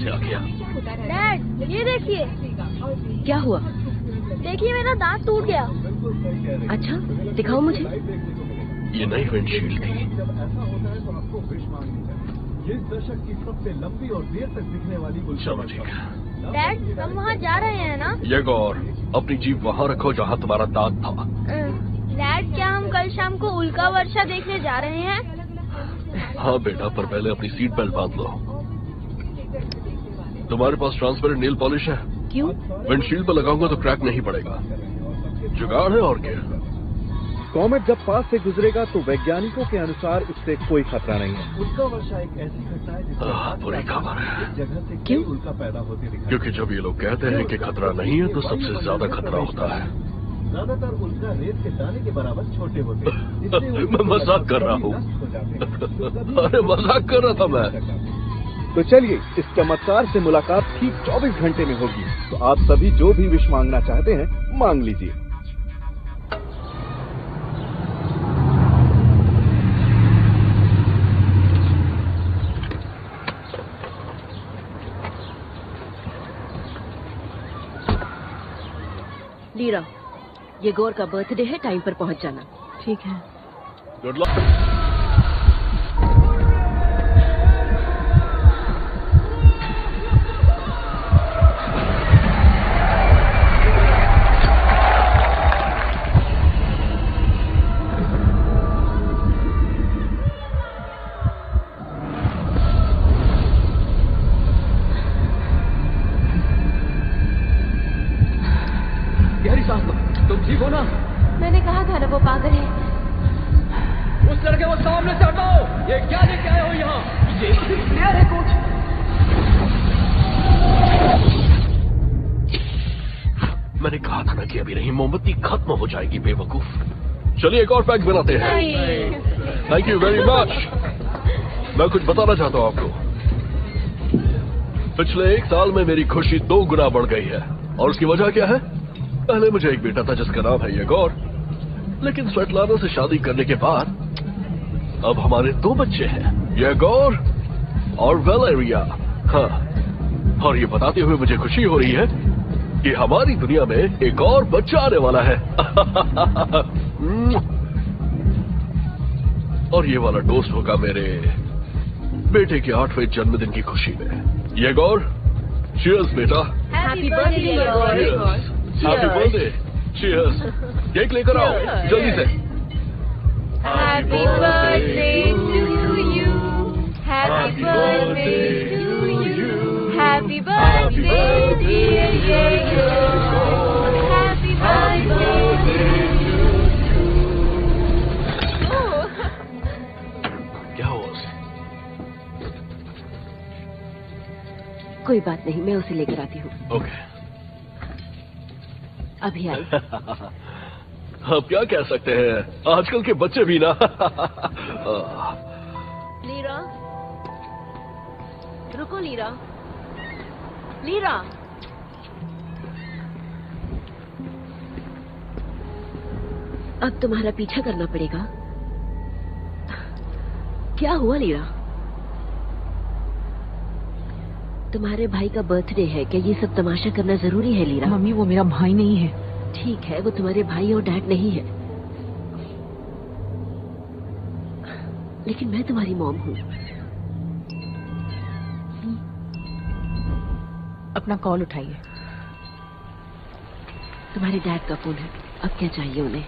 से आ गया? डैड, ये देखिए। क्या हुआ? देखिए, मेरा दांत टूट गया। अच्छा, दिखाओ मुझे। ये नई विंडशील्ड थी। ये दशक की सबसे लंबी और देर तक दिखने वाली चलो ठीक है। डैड, हम वहाँ जा रहे हैं ना? ये गौर, अपनी जीप वहाँ रखो जहाँ तुम्हारा दांत था। डैड, क्या हम कल शाम को उल्का वर्षा देखने जा रहे हैं? हाँ बेटा, पर पहले अपनी सीट बेल्ट बांध लो। तुम्हारे पास ट्रांसपेरेंट नेल पॉलिश है? क्यों? विंडशील्ड पर लगाऊंगा तो क्रैक नहीं पड़ेगा। जुगाड़ है और क्या। कॉमेट जब पास से गुजरेगा तो वैज्ञानिकों के अनुसार उससे कोई खतरा नहीं है। उल्का वर्षा एक ऐसी घटना है जिससे बुरी खबर है। जगह से क्यों? उल्का पैदा होते दिखाई। क्योंकि जब ये लोग कहते हैं कि खतरा नहीं है तो सबसे ज्यादा खतरा होता है। ज्यादातर उल्का रेत के दाने के बराबर छोटे होते हैं। मैं मजाक कर रहा हूँ। अरे मजाक कर रहा था मैं। तो चलिए, इस चमत्कार से मुलाकात ठीक 24 घंटे में होगी। तो आप सभी जो भी विश मांगना चाहते हैं मांग लीजिए। लीरा, ये गौर का बर्थडे है, टाइम पर पहुंच जाना। ठीक है। Good luck. तुम ठीक हो ना? मैंने कहा था ना वो पागल है। उस लड़के को सामने से हटाओ। ये क्या लेके आए हो यहाँ? ये प्लेयर है कुछ। मैंने कहा था ना कि अभी नहीं, मोमबत्ती खत्म हो जाएगी बेवकूफ। चलिए एक और पैक बनाते हैं। Thank you very much. मैं कुछ बताना चाहता हूँ आपको। पिछले 1 साल में मेरी खुशी 2 गुना बढ़ गई है। और उसकी वजह क्या है? पहले मुझे एक बेटा था जिसका नाम है येगोर, लेकिन स्वेटलाना से शादी करने के बाद अब हमारे 2 बच्चे हैं, येगोर और वेलेरिया। हाँ, और ये बताते हुए मुझे खुशी हो रही है कि हमारी दुनिया में एक और बच्चा आने वाला है। और ये वाला टोस्ट होगा मेरे बेटे के 8वें जन्मदिन की खुशी में। येगोर, चीयर्स बेटा। Happy birthday Yegor. Happy birthday. Cheers. Cake लेकर आओ जल्दी से। Happy birthday to you. Happy birthday to you. Happy birthday dear Yegor. Happy birthday. क्या हुआ उसे? कोई बात नहीं, मैं उसे लेकर आती हूँ। ओके। अभी आई। अब क्या कह सकते हैं, आजकल के बच्चे भी ना। लीरा, रुको लीरा। लीरा, अब तुम्हारा पीछा करना पड़ेगा। क्या हुआ लीरा? तुम्हारे भाई का बर्थडे है, क्या ये सब तमाशा करना जरूरी है लीरा? मम्मी, वो मेरा भाई नहीं है। ठीक है, वो तुम्हारे भाई और डैड नहीं है, लेकिन मैं तुम्हारी मॉम हूँ। अपना कॉल उठाइए। तुम्हारे डैड का फोन है, अब क्या चाहिए उन्हें?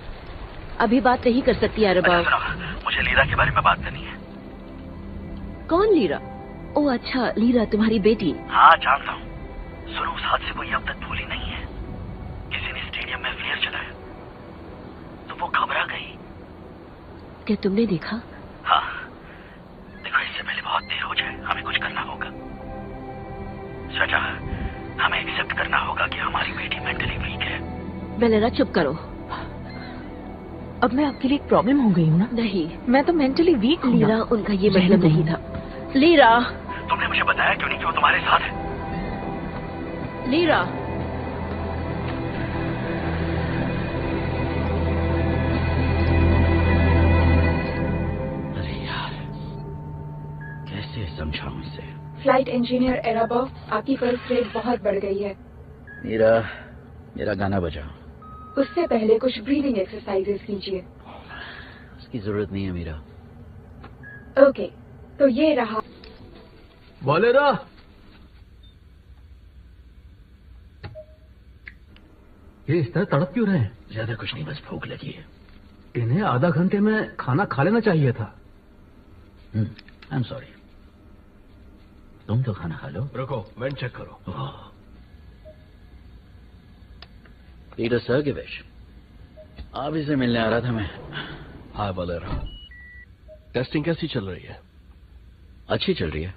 अभी बात नहीं कर सकती अरबा। मुझे लीरा के बारे में बात करनी है। कौन लीरा? ओह अच्छा, लीरा तुम्हारी बेटी। हाँ जानता हूँ। सुनो, उस हादसे को ये अब तक भूली नहीं है। किसी ने स्टेडियम में फ्लेयर चलाया तो वो घबरा गई। क्या तुमने देखा? हाँ, देखो इससे पहले बहुत देर हो जाए, हमें कुछ करना होगा। स्वेता, हमें एक्सेप्ट करना होगा कि हमारी बेटी मेंटली वीक है। वेलेरा चुप करो। अब मैं आपके लिए एक प्रॉब्लम हो गई हूँ ना? नहीं, मैं तो मेंटली वीक हूँ। लीरा, उनका ये मतलब नहीं था। लीरा, तुमने मुझे बताया क्यों नहीं कि वो तुम्हारे साथ है? लीरा, अरे यार, कैसे समझाऊं इसे? फ्लाइट इंजीनियर एराबॉफ, आपकी पल्स रेट बहुत बढ़ गई है। मेरा गाना बजाओ। उससे पहले कुछ ब्रीदिंग एक्सरसाइजेस कीजिए। इसकी जरूरत नहीं है मीरा। ओके, तो ये रहा। वालेरा, ये इस तरह तड़प क्यों रहे हैं? ज्यादा कुछ नहीं, बस भूख लगी है। इन्हें आधा घंटे में खाना खा लेना चाहिए था। I am sorry. तुम तो खाना खा लो। रुको, मैं चेक करो। पीटर सर्गेविच, आप इसे मिलने आ रहा था मैं। हाय वालेरा, टेस्टिंग कैसी चल रही है? अच्छी चल रही है,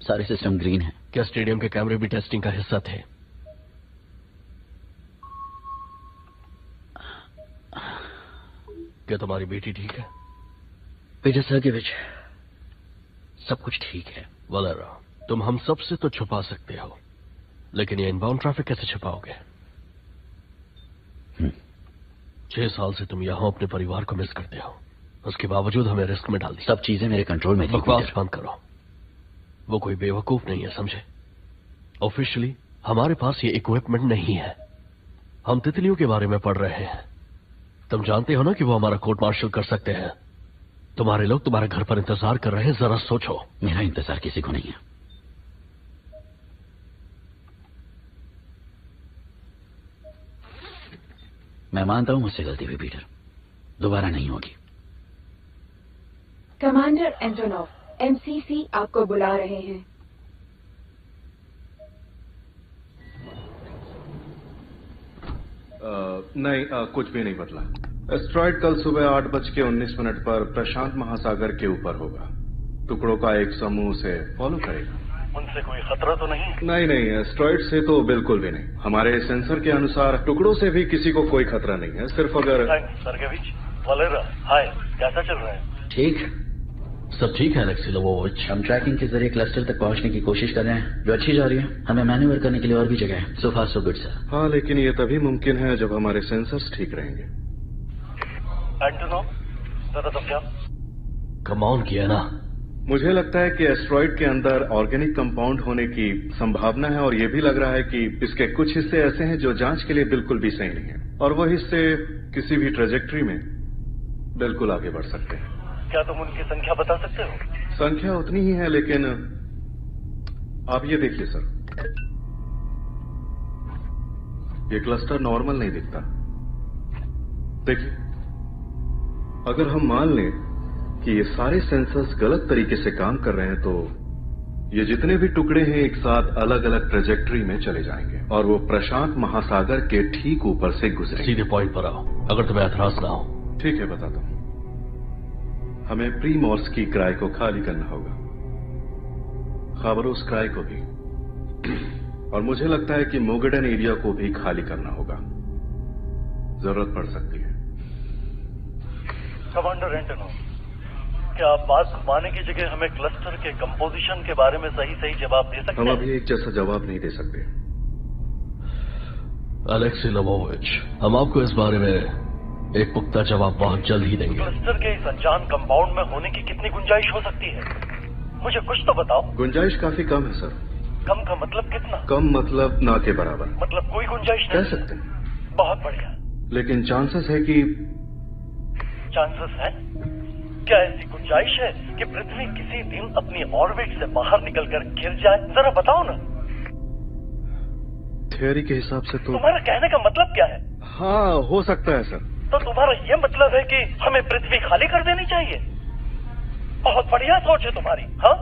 सारे सिस्टम ग्रीन है। क्या स्टेडियम के कैमरे भी टेस्टिंग का हिस्सा थे? क्या तुम्हारी बेटी ठीक है? पीटर सर्गेविच, सब कुछ ठीक है। वालेरा, तुम हम सब से तो छुपा सकते हो, लेकिन ये इनबाउंड ट्रैफिक कैसे छुपाओगे? 6 साल से तुम यहां अपने परिवार को मिस करते हो, उसके बावजूद हमें रिस्क में डाल दिया। सब चीजें मेरे कंट्रोल में थी। बकवास बंद करो, वो कोई बेवकूफ नहीं है, समझे? ऑफिशियली हमारे पास ये इक्विपमेंट नहीं है। हम तितलियों के बारे में पढ़ रहे हैं। तुम जानते हो ना कि वो हमारा कोर्ट मार्शल कर सकते हैं। तुम्हारे लोग तुम्हारे घर पर इंतजार कर रहे हैं, जरा सोचो। मेरा इंतजार किसी को नहीं है। मैं मानता हूं मुझसे गलती हुई पीटर, दोबारा नहीं होगी। कमांडर एंटोनोव, एमसीसी आपको बुला रहे हैं। नहीं, कुछ भी नहीं बदला। एस्ट्रॉइड कल सुबह 8:19 पर प्रशांत महासागर के ऊपर होगा। टुकड़ों का एक समूह उसे फॉलो करेगा। उनसे कोई खतरा तो नहीं? नहीं, एस्ट्रॉइड से तो बिल्कुल भी नहीं। हमारे सेंसर के अनुसार टुकड़ों से भी किसी को कोई खतरा नहीं है। सिर्फ अगर सर्गेविच, वालेरा, हाय, कैसा चल रहा है? ठीक, सब ठीक है अलेक्सी लोवोविच। हम ट्रैकिंग के जरिए क्लस्टर तक पहुंचने की कोशिश कर रहे हैं, जो अच्छी जा रही है। हमें मैन्यूवर करने के लिए और भी जगह है। सो फार सो गुड सर। हाँ, लेकिन ये तभी मुमकिन है जब हमारे सेंसर्स ठीक रहेंगे। एंटोनोव, जरा तो क्या कम ऑन किया ना। मुझे लगता है कि एस्ट्रॉइड के अंदर ऑर्गेनिक कंपाउंड होने की संभावना है, और ये भी लग रहा है कि इसके कुछ हिस्से ऐसे हैं जो जांच के लिए बिल्कुल भी सही नहीं है, और वो हिस्से किसी भी ट्रेजेक्ट्री में बिल्कुल आगे बढ़ सकते हैं। क्या तुम उनकी संख्या बता सकते हो? संख्या उतनी ही है, लेकिन आप ये देखिए सर, ये क्लस्टर नॉर्मल नहीं दिखता। देखिए, अगर हम मान लें कि ये सारे सेंसर्स गलत तरीके से काम कर रहे हैं, तो ये जितने भी टुकड़े हैं एक साथ अलग अलग ट्रेजेक्ट्री में चले जाएंगे, और वो प्रशांत महासागर के ठीक ऊपर से गुजरेंगे। सीधे पॉइंट पर आओ, अगर तुम्हें एतराज ना हो। ठीक है, बताता हूं। हमें प्रीमॉर्स की क्राय को खाली करना होगा, खाबरोस क्राय को भी, और मुझे लगता है कि मोगेडन एरिया को भी खाली करना होगा। जरूरत पड़ सकती है। कमांडर एंटोनोव, क्या आप बात घुमाने की जगह हमें क्लस्टर के कंपोजिशन के बारे में सही जवाब दे सकते हैं? हम अभी एक जैसा जवाब नहीं दे सकते। अलेक्सी लोवोविच, हम आपको इस बारे में एक पुख्ता जवाब बहुत जल्द ही देंगे। क्लस्टर के इस अनजान कंपाउंड में होने की कितनी गुंजाइश हो सकती है? मुझे कुछ तो बताओ। गुंजाइश काफी कम है सर। कम का मतलब कितना? कम मतलब ना के बराबर। मतलब कोई गुंजाइश नहीं? कह सकते हैं। बहुत बढ़िया। लेकिन चांसेस है कि चांसेस है? क्या ऐसी गुंजाइश है कि पृथ्वी किसी दिन अपनी ऑर्बिट से बाहर निकलकर गिर जाए? जरा बताओ ना। थियोरी के हिसाब से तो। तुम्हारा कहने का मतलब क्या है? हाँ, हो सकता है सर। तो तुम्हारा ये मतलब है कि हमें पृथ्वी खाली कर देनी चाहिए? बहुत बढ़िया सोच है तुम्हारी। हाँ,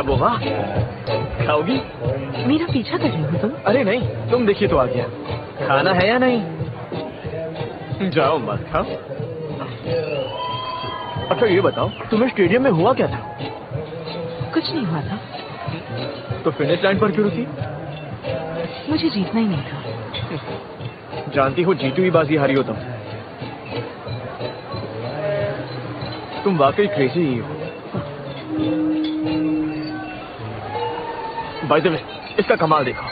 बुआ, खाओगी? मेरा पीछा कर रही हो तुम? अरे नहीं, तुम देखिए तो आ गया। खाना है या नहीं? जाओ मत खाओ। अच्छा ये बताओ, तुम्हें स्टेडियम में हुआ क्या था? कुछ नहीं हुआ था। तो फिनिश लाइन पर क्यों रुकी? मुझे जीतना ही नहीं था। जानती हो जीती हुई बाजी हारी हो तुम वाकई क्रेजी ही हो। बाय द वे, इसका कमाल देखो।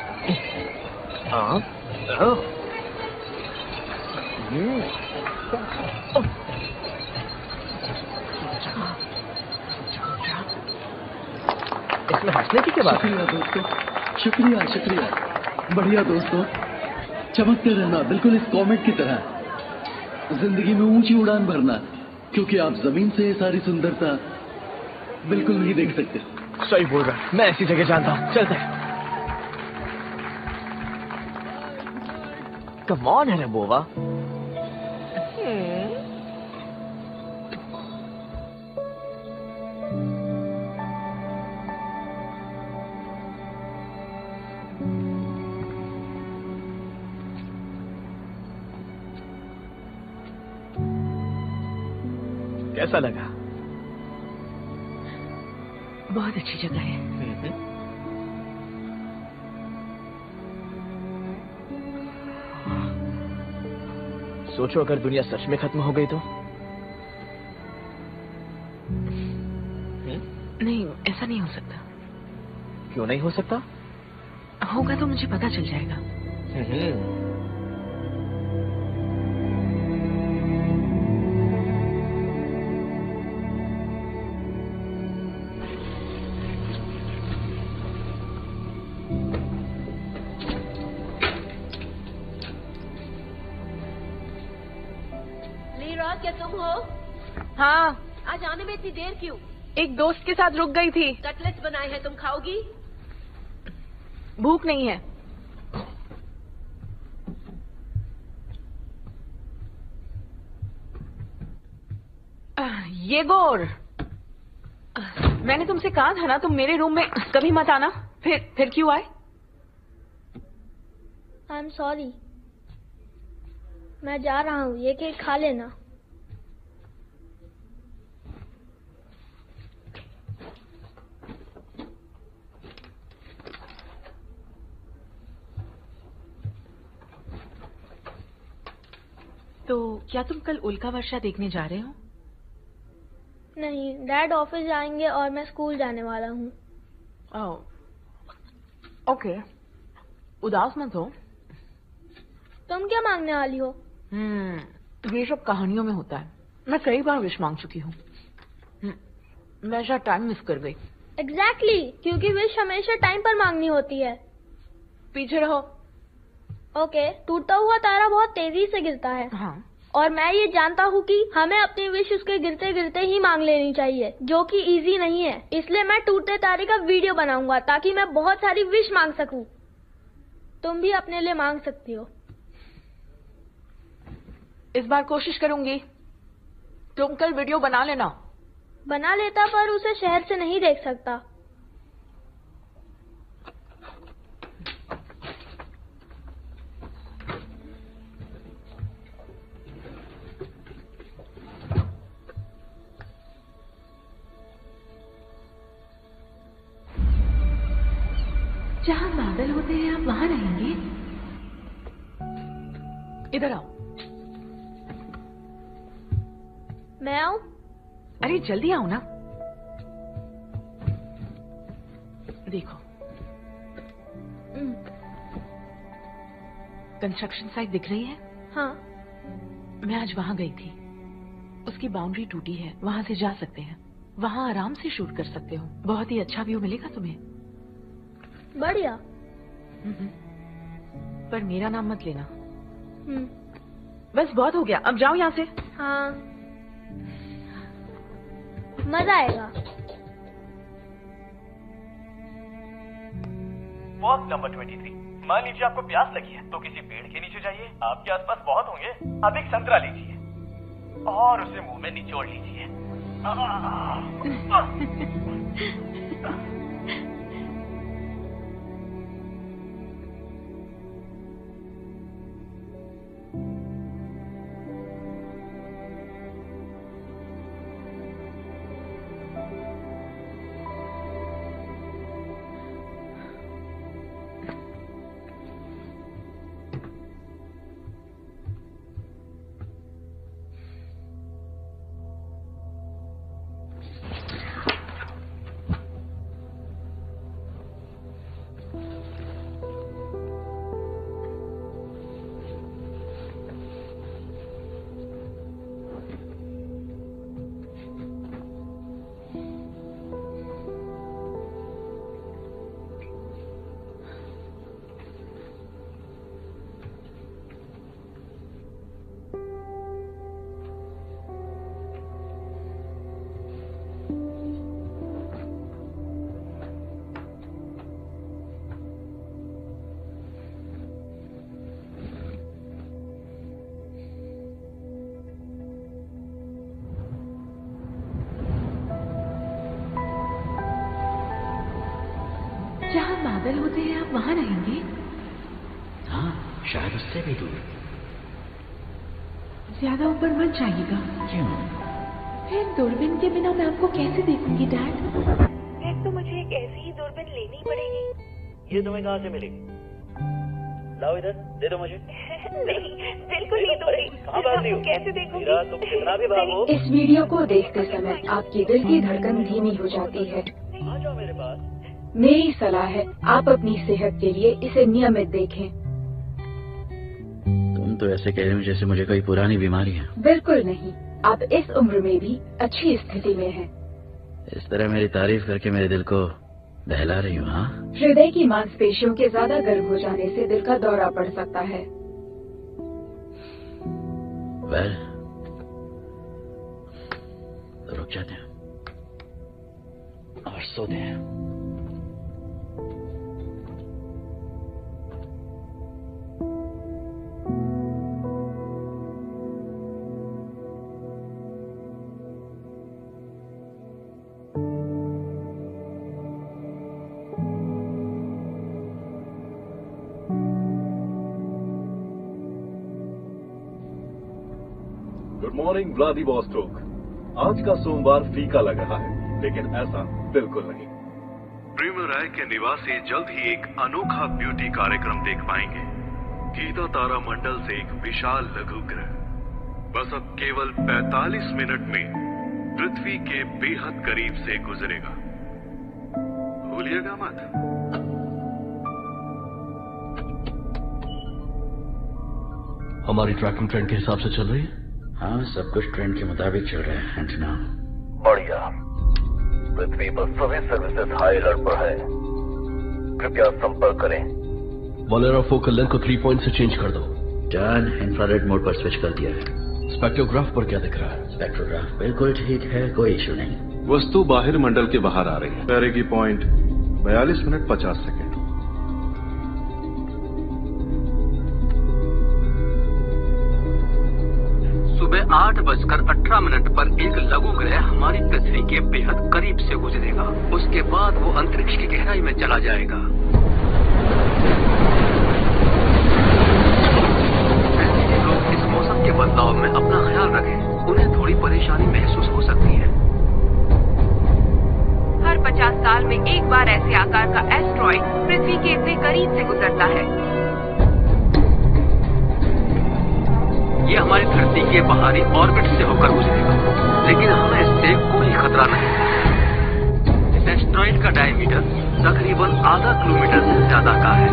इसमें हंसने की क्या बात है? शुक्रिया दोस्तों, शुक्रिया शुक्रिया। बढ़िया दोस्तों, चमकते रहना बिल्कुल इस कॉमेट की तरह। जिंदगी में ऊंची उड़ान भरना, क्योंकि आप जमीन से ये सारी सुंदरता बिल्कुल नहीं देख सकते। सही बोल रहा है, मैं ऐसी जगह जानता हूँ। चलते हैं। कम ऑन है बोवा। कैसा लगा? बहुत अच्छी जगह है। सोचो अगर दुनिया सच में खत्म हो गई तो? नहीं, ऐसा नहीं हो सकता। क्यों नहीं हो सकता? होगा तो मुझे पता चल जाएगा। क्या तुम हो? हाँ। आज आने में इतनी देर क्यों? एक दोस्त के साथ रुक गई थी। कटलेट्स बनाए हैं, तुम खाओगी? भूख नहीं है। ये गोर, मैंने तुमसे कहा था ना तुम मेरे रूम में कभी मत आना। फिर क्यों आए? आई एम सॉरी, मैं जा रहा हूँ, ये केक खा लेना। तो क्या तुम कल उल्का वर्षा देखने जा रहे हो? नहीं, डैड ऑफिस जाएंगे और मैं स्कूल जाने वाला हूँ। ओके, उदास मत हो। तुम क्या मांगने वाली हो? ये सब कहानियों में होता है। मैं कई बार विश मांग चुकी हूँ। मैं शायद टाइम मिस कर गई। एग्जैक्टली, क्योंकि विश हमेशा टाइम पर मांगनी होती है। पीछे रहो। ओके, टूटता हुआ तारा बहुत तेजी से गिरता है। हाँ। और मैं ये जानता हूँ कि हमें अपनी विश उसके गिरते गिरते ही मांग लेनी चाहिए, जो कि इजी नहीं है। इसलिए मैं टूटते तारे का वीडियो बनाऊंगा ताकि मैं बहुत सारी विश मांग सकूं। तुम भी अपने लिए मांग सकती हो। इस बार कोशिश करूंगी। तुम कल वीडियो बना लेना। बना लेता, पर उसे शहर से नहीं देख सकता। जहाँ बादल होते हैं आप वहाँ रहेंगे? इधर आओ। मैं आऊं? अरे जल्दी आओ ना। देखो, कंस्ट्रक्शन साइट दिख रही है? हाँ। मैं आज वहाँ गई थी। उसकी बाउंड्री टूटी है, वहाँ से जा सकते हैं। वहाँ आराम से शूट कर सकते हो। बहुत ही अच्छा व्यू मिलेगा तुम्हें। बढ़िया। पर मेरा नाम मत लेना। बस बहुत हो गया, अब जाओ यहाँ से। हाँ, मजा आएगा। Walk number 23। मान लीजिए आपको प्यास लगी है तो किसी पेड़ के नीचे जाइए, आपके आसपास बहुत होंगे। अब एक संतरा लीजिए और उसे मुंह में निचोड़ लीजिए। बादल होते हैं आप वहाँ रहेंगे? हाँ, शायद उससे भी दूर। ज्यादा ऊपर मत जाइएगा। क्यों? फिर दूरबीन के बिना मैं आपको कैसे देखूंगी डैड? फिर तो मुझे एक ऐसी ही दूरबीन लेनी पड़ेगी। ये तुम्हें कहाँ से मिलेगी? लाओ इधर, दे दो मुझे। नहीं, बिल्कुल नहीं दूंगी। कहाँ भागती हो? कैसे देखूंगी? मीरा, तुम कितना भी भागो। इस वीडियो को देखते समय आपकी दिल की धड़कन धीमी हो जाती है। आ जाओ मेरे पास। मेरी सलाह है आप अपनी सेहत के लिए इसे नियमित देखें। तुम तो ऐसे कह रही हो जैसे मुझे कोई पुरानी बीमारी है। बिल्कुल नहीं, आप इस उम्र में भी अच्छी स्थिति में हैं। इस तरह मेरी तारीफ करके मेरे दिल को बहला रही हो। हाँ, हृदय की मांसपेशियों के ज्यादा गर्म हो जाने से दिल का दौरा पड़ सकता है। वेल, तो रुक जाते हैं और सोते हैं। Good morning Vladivostok. आज का सोमवार फीका लग रहा है, लेकिन ऐसा बिल्कुल नहीं। प्रेम राय के निवासी जल्द ही एक अनोखा ब्यूटी कार्यक्रम देख पाएंगे। गीता तारा मंडल से एक विशाल लघु ग्रह बस अब केवल 45 मिनट में पृथ्वी के बेहद करीब से गुजरेगा। भूलिएगा मत। हमारी ट्रैकिंग ट्रेंड के हिसाब से चल रही है। हाँ, सब कुछ ट्रेंड के मुताबिक चल रहा है एंटना। बढ़िया। पृथ्वी पर सभी सर्विसेज हाई अलर्ट पर है। कृपया संपर्क करें। वलेरा फोकल लेंथ को 3 पॉइंट से चेंज कर दो। डन, इंफ्रारेड मोड पर स्विच कर दिया है। स्पेक्ट्रोग्राफ पर क्या दिख रहा है? स्पेक्ट्रोग्राफ बिल्कुल ठीक है, कोई इश्यू नहीं। वस्तु बाहर मंडल के बाहर आ रही है। Perigee point 42 minute 50 second. सुबह 8:18 पर एक लघु ग्रह हमारी पृथ्वी के बेहद करीब से गुजरेगा। उसके बाद वो अंतरिक्ष की गहराई में चला जाएगा। लोग इस मौसम के बदलाव में अपना ख्याल रखें, उन्हें थोड़ी परेशानी महसूस हो सकती है। हर 50 साल में एक बार ऐसे आकार का एस्ट्रॉइड पृथ्वी के इतने करीब से गुजरता है। ये हमारी धरती के बाहरी ऑर्बिट से होकर गुजरेगा, लेकिन हमें इससे कोई खतरा नहीं है। इस एस्ट्रॉइड का डायमीटर तकरीबन आधा किलोमीटर से ज्यादा का है।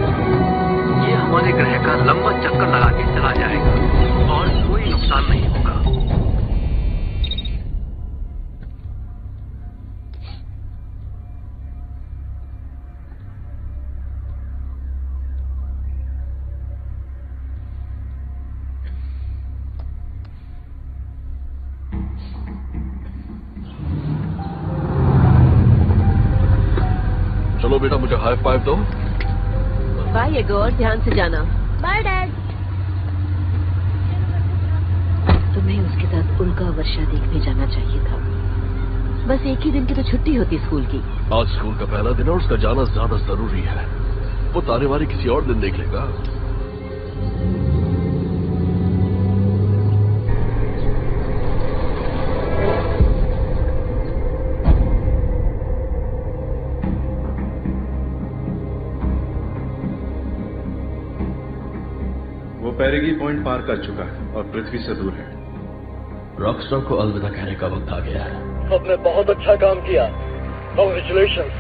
ये हमारे ग्रह का लंबा चक्कर लगा के चला जाएगा और कोई नुकसान नहीं होगा। चलो बेटा, मुझे हाई फाइव दो। बाय एगोर, ध्यान से जाना। Bye dad. तुम्हें उसके साथ उल्का वर्षा देखने जाना चाहिए था। बस एक ही दिन की तो छुट्टी होती स्कूल की। आज स्कूल का पहला दिन है और उसका जाना ज्यादा जरूरी है। वो तारे वारी किसी और दिन देख लेगा। पेरिगी पॉइंट पार कर चुका है और पृथ्वी से दूर है। रॉकस्टार को अलविदा कहने का वक्त आ गया है। सबने बहुत अच्छा काम किया। कांग्रेचुलेशन।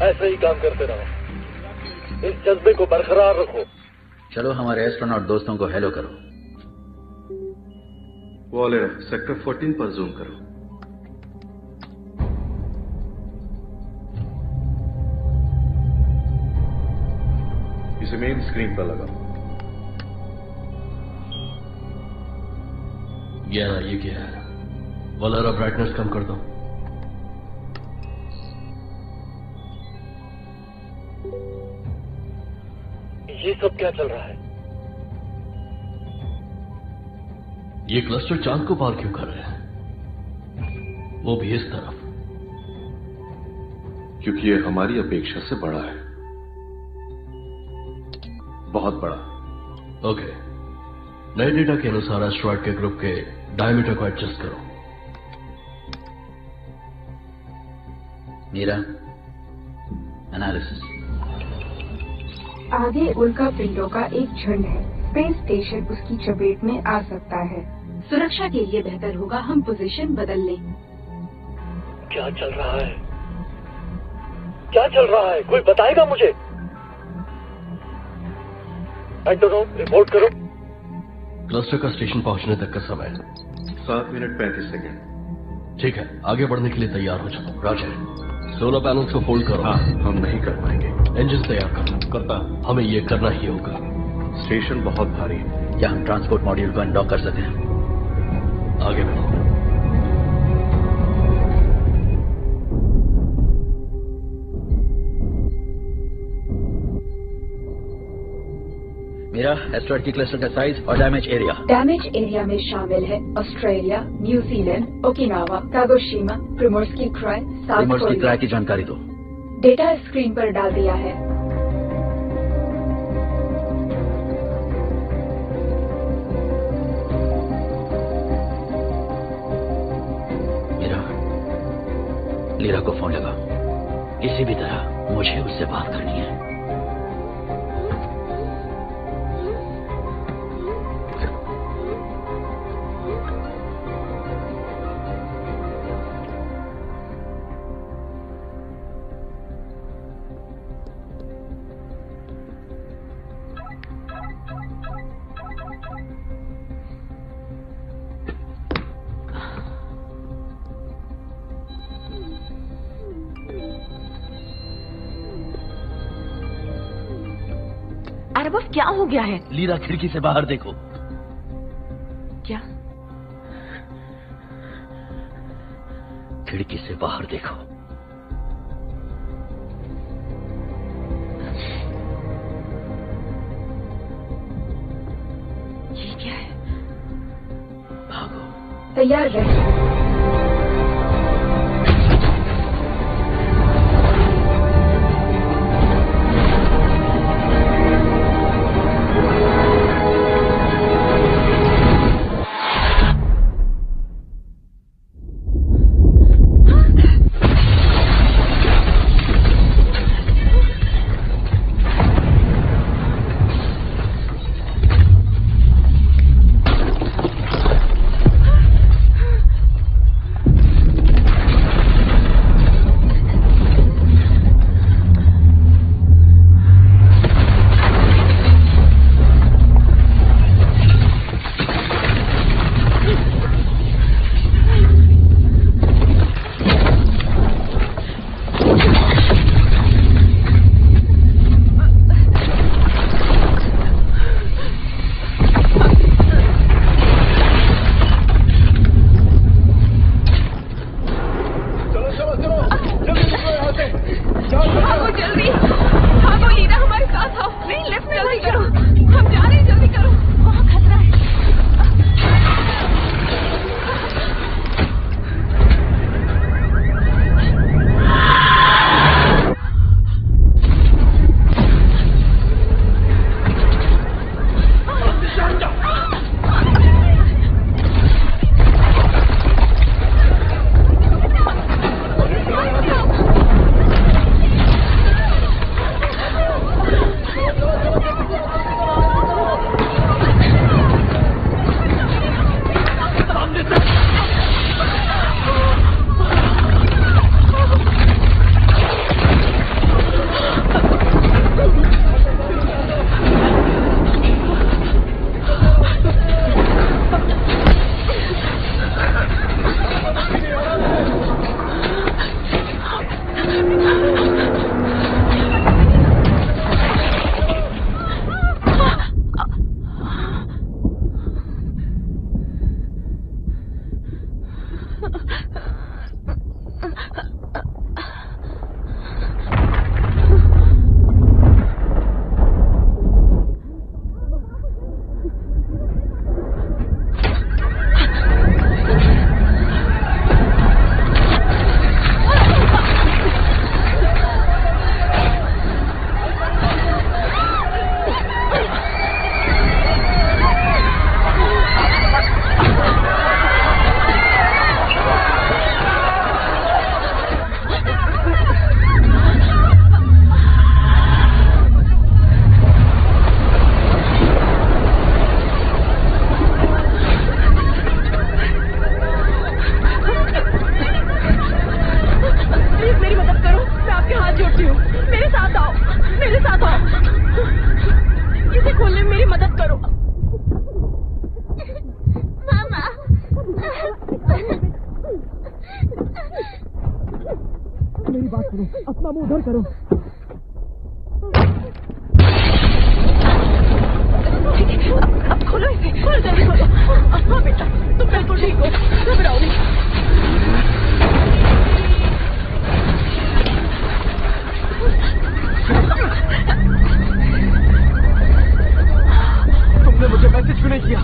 ऐसे ही काम करते रहो। इस जज्बे को बरकरार रखो। चलो हमारे एस्ट्रोनॉट दोस्तों को हेलो करो। वॉलेरा, सेक्टर 14 पर जूम करो। इसे मेन स्क्रीन पर लगाओ। ये क्या है? वलेरा, ब्राइटनेस कम कर दो। ये सब क्या चल रहा है? ये क्लस्टर चांद को पार क्यों कर रहे हैं? वो भी इस तरफ। क्योंकि ये हमारी अपेक्षा से बड़ा है। बहुत बड़ा। ओके, नए डेटा के अनुसार एस्ट्रॉयड के ग्रुप के डायमीटर को एडजस्ट करो। मीरा, एनालिसिस। आगे उल्का पिंडों का एक झुंड है। स्पेस स्टेशन उसकी चपेट में आ सकता है। सुरक्षा के लिए बेहतर होगा हम पोजीशन बदल लें। क्या चल रहा है? क्या चल रहा है? कोई बताएगा मुझे? एंटोनोव, रिपोर्ट करो। क्लस्टर का स्टेशन पहुंचने तक का समय 7 मिनट 35 सेकंड। ठीक है, आगे बढ़ने के लिए तैयार हो जाओ। रॉजर, सोलर पैनल्स को फोल्ड करो। हाँ, हम नहीं कर पाएंगे। इंजन तैयार करो। करता, हमें ये करना ही होगा। स्टेशन बहुत भारी है। क्या हम ट्रांसपोर्ट मॉड्यूल को अनडॉक कर सकें? आगे बढ़ो। मेरा एस्ट्रॉयड की क्लस्टर का साइज और डैमेज एरिया। डैमेज एरिया में शामिल है Australia, New Zealand, Okinawa, Kagoshima, Primorsky cry, south Primorsky Korea. Cry की जानकारी दो। डेटा स्क्रीन पर डाल दिया है। लीरा को फोन लगा। किसी भी तरह मुझे उससे बात करनी है। अरे बस क्या हो गया है? लीरा, खिड़की से बाहर देखो। क्या? खिड़की से बाहर देखो। ये क्या है? भागो। तैयार रहे। उधर करो। अब खोलो इसे, खोलो जल्दी खोलो। हाँ बेटा, तुम बिल्कुल ठीक हो, घबराओ नहीं। तुमने मुझे मैसेज क्यों नहीं किया?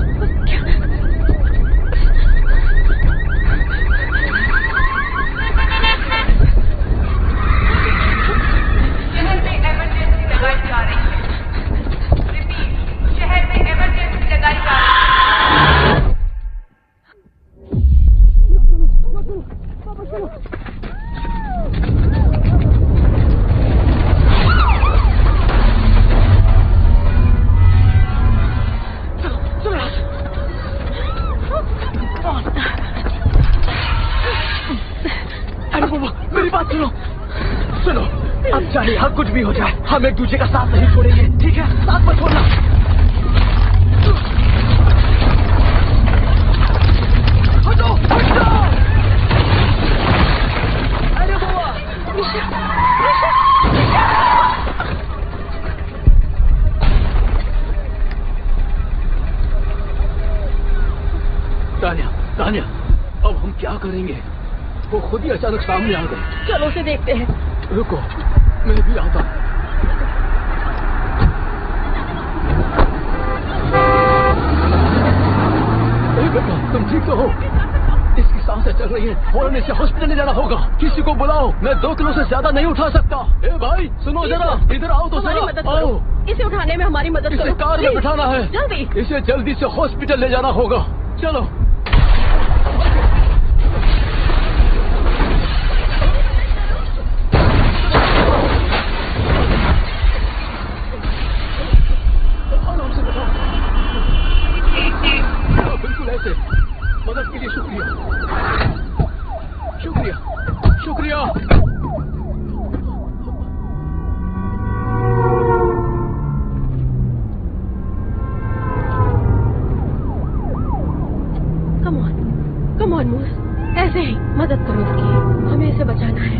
शहर में इमरजेंसी लगाई जा रही है। रिपीट, शहर में इमरजेंसी लगाई जा रही है। अरे बाबा, मेरी बात सुनो। सुनो, अब चाहे यहाँ कुछ भी हो जाए, हम एक दूसरे का साथ नहीं छोड़ेंगे, ठीक है? साथ मत छोड़ना। हटो, हटो। अरे बाबा, तानिया, तानिया, अब हम क्या करेंगे? वो खुद ही अचानक सामने आ गए। चलो उसे देखते हैं। रुको, मैं भी आता हूँ। बेटा, तुम ठीक तो हो? इसकी सांसें चल रही हैं, फौरन इसे हॉस्पिटल ले जाना होगा। किसी को बुलाओ, मैं 2 किलो से ज्यादा नहीं उठा सकता। ए भाई, सुनो जरा, इधर आओ तो जरा। आओ, इसे उठाने में हमारी मदद करो। इसे कार में बिठाना है, जल्दी। इसे जल्दी से हॉस्पिटल ले जाना होगा। चलो। ऐसे मदद के लिए शुक्रिया, शुक्रिया, शुक्रिया। कम ऑन मूस, ऐसे ही मदद करो उसकी, हमें इसे बचाना है।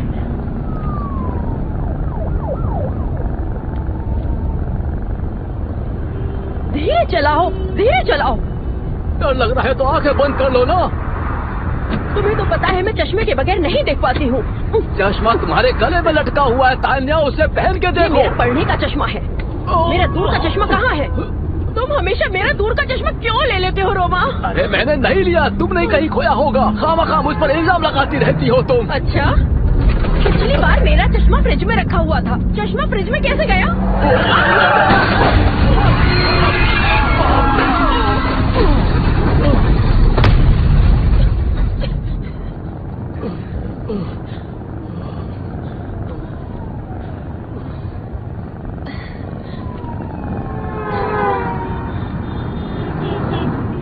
धीरे चलाओ, धीरे चलाओ। डर लग रहा है तो आंखें बंद कर लो ना। तुम्हें तो पता है मैं चश्मे के बगैर नहीं देख पाती हूँ। चश्मा तुम्हारे गले में लटका हुआ है तान्या, उसे पहन के देखो। मेरा पढ़ने का चश्मा है। मेरा दूर का चश्मा कहाँ है? तुम हमेशा मेरा दूर का चश्मा क्यों ले लेते हो रोमा? अरे मैंने नहीं लिया, तुमने कहीं खोया होगा। खामखा मुझ पर इल्जाम लगाती रहती हो तुम। अच्छा, पिछली बार मेरा चश्मा फ्रिज में रखा हुआ था, चश्मा फ्रिज में कैसे गया?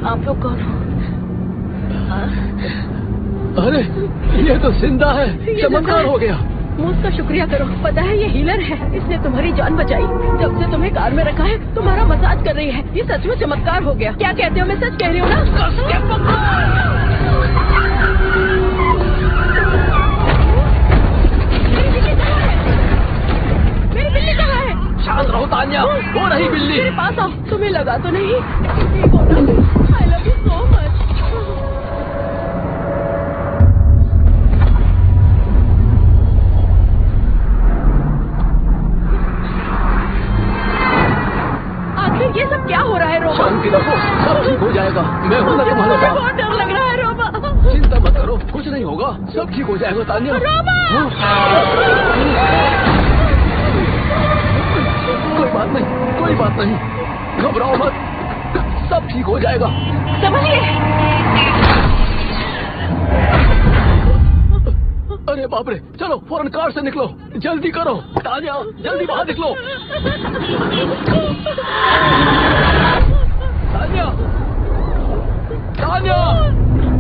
आप लोग कौन हो? अरे ये तो जिंदा है, चमत्कार हो गया। मूस का शुक्रिया करो, पता है ये हीलर है, इसने तुम्हारी जान बचाई। जब से तुम्हें कार में रखा है तुम्हारा मसाज कर रही है, ये सच में चमत्कार हो गया। क्या कहते हो, मैं सच कह रही हूँ ना? मेरी बिल्ली कहाँ है? शांत रहो तान्या, वो रही बिल्ली। मेरे पास आओ, तुम्हें लगा तो नहीं? I love you so much. आखिर ये सब क्या हो रहा है रोमा? शांति रखो, सब ठीक हो जाएगा। मैं हूँ ना तुम्हारे साथ। बहुत डर लग रहा है रोमा। चिंता मत करो, कुछ नहीं होगा, सब ठीक हो जाएगा तान्या। रोमा! कोई बात नहीं, कोई बात नहीं, घबराओ मत, सब ठीक हो जाएगा। समझिए। अरे बाप रे, चलो फौरन कार से निकलो, जल्दी करो। तान्या, जल्दी बाहर निकलो। तान्या, तान्या,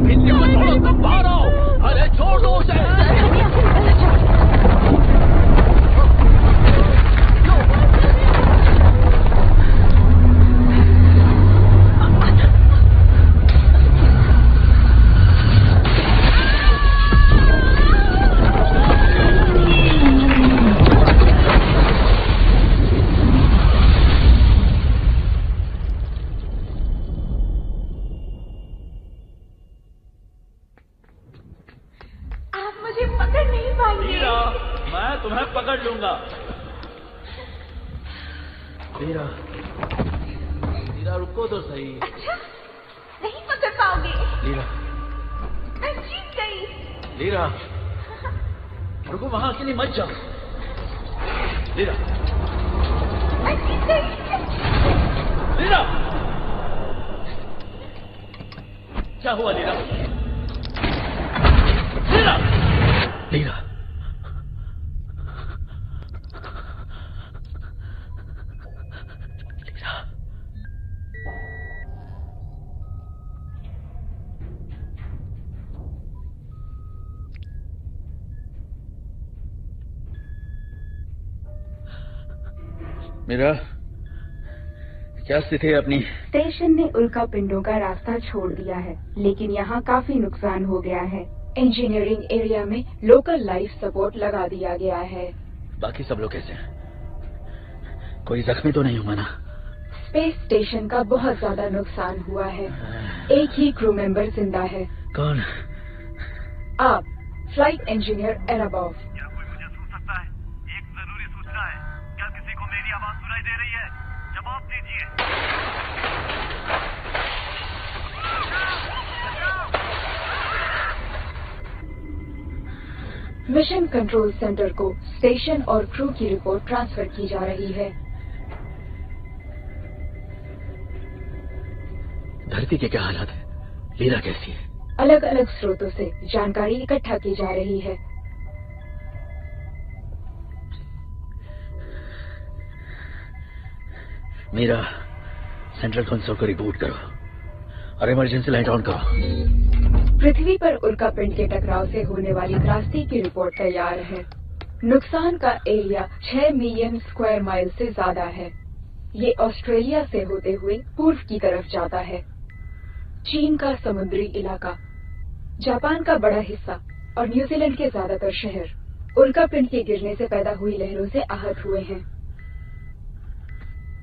बिल्ली को छोड़ो, तुम बाहर आओ। अरे छोड़ दो उसे। लीरा रुको तो सही। अच्छा, नहीं पकड़ पाओगे। लीरा, मैं जीत गई। लीरा, रुको, वहां अकेली मत जाओ। लीरा, मैं जीत गई। लीरा, क्या हुआ लीरा? लीरा, लीरा, मीरा, क्या स्थिति है अपनी? स्टेशन ने उल्का पिंडों का रास्ता छोड़ दिया है, लेकिन यहाँ काफी नुकसान हो गया है। इंजीनियरिंग एरिया में लोकल लाइफ सपोर्ट लगा दिया गया है। बाकी सब लोग कैसे हैं? कोई जख्मी तो नहीं हुआ ना? स्पेस स्टेशन का बहुत ज्यादा नुकसान हुआ है। एक ही क्रू मेंबर जिंदा है। कौन? आप, फ्लाइट इंजीनियर एराबॉव। क्या कोई मुझे सुन सकता है? एक जरूरी सूचना है। क्या किसी को मेरी आवाज सुनाई दे रही है? जवाब दीजिए। मिशन कंट्रोल सेंटर को स्टेशन और क्रू की रिपोर्ट ट्रांसफर की जा रही है। धरती के क्या हालात है? लीरा कैसी है? अलग अलग स्रोतों से जानकारी इकट्ठा की जा रही है। मीरा, सेंट्रल कंसोल को रिपोर्ट करो और इमरजेंसी लाइट ऑन करो। पृथ्वी पर उल्कापिंड के टकराव से होने वाली त्रासदी की रिपोर्ट तैयार है। नुकसान का एरिया 6 मिलियन स्क्वायर माइल से ज्यादा है। ये ऑस्ट्रेलिया से होते हुए पूर्व की तरफ जाता है। चीन का समुद्री इलाका, जापान का बड़ा हिस्सा और न्यूजीलैंड के ज्यादातर शहर उल्कापिंड के गिरने से पैदा हुई लहरों से आहत हुए हैं।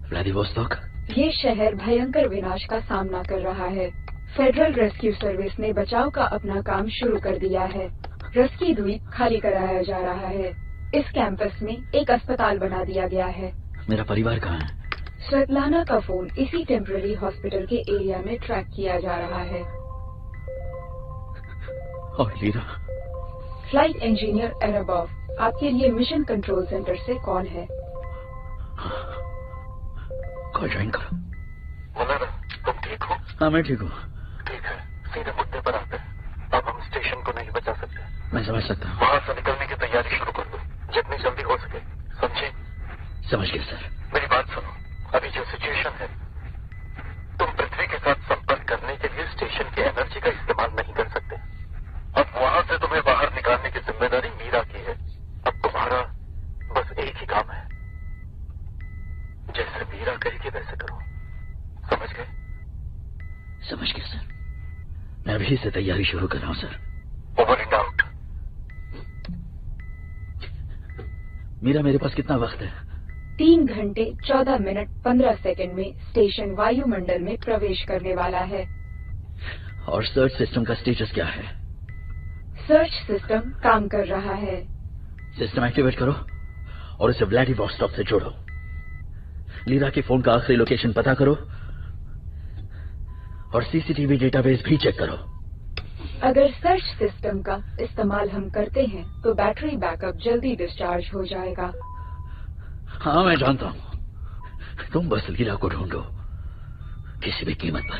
व्लादिवोस्तोक? ये शहर भयंकर विनाश का सामना कर रहा है। फेडरल रेस्क्यू सर्विस ने बचाव का अपना काम शुरू कर दिया है। रेस्क्यू द्वीप खाली कराया जा रहा है। इस कैंपस में एक अस्पताल बना दिया गया है। मेरा परिवार कहाँ है? स्वेतलाना का फोन इसी टेम्पररी हॉस्पिटल के एरिया में ट्रैक किया जा रहा है। और लीरा? फ्लाइट इंजीनियर एराबॉव, आपके लिए मिशन कंट्रोल सेंटर से कॉल है। कॉल ज्वाइन करो। मलाना, तुम ठीक हो? हाँ, मैं ठीक हूँ। ठीक है, सीधे मुद्दे पर आते हैं। अब हम स्टेशन को नहीं बचा सकते। मैं समझ सकता हूँ। वहाँ से निकलने की तैयारी शुरू कर दो, जितनी जल्दी हो सके। समझे? समझ गया सर। मेरी बात सुनो, अभी जो सिचुएशन है, तुम पृथ्वी के साथ संपर्क करने के लिए स्टेशन की एनर्जी का इस्तेमाल नहीं कर सकते। अब वहाँ से तुम्हें बाहर निकालने की जिम्मेदारी मीरा की है। अब तुम्हारा बस एक ही काम है, जैसे मीरा कहेगी वैसे करो। समझ गए? समझ गया सर। मैं अभी से तैयारी शुरू कर रहा हूँ sir. Over and out. Mira, मेरे पास कितना वक्त है? 3 घंटे 14 मिनट 15 सेकंड में स्टेशन वायुमंडल में प्रवेश करने वाला है। और सर्च सिस्टम का स्टेटस क्या है? सर्च सिस्टम काम कर रहा है। सिस्टम एक्टिवेट करो और उसे व्लादिवोस्तोक से जोड़ो। लीरा के फोन का आखिरी लोकेशन पता करो और सीसीटीवी डेटाबेस भी चेक करो। अगर सर्च सिस्टम का इस्तेमाल हम करते हैं तो बैटरी बैकअप जल्दी डिस्चार्ज हो जाएगा। हाँ, मैं जानता हूँ। तुम बस लीरा को ढूंढो, किसी भी कीमत पर।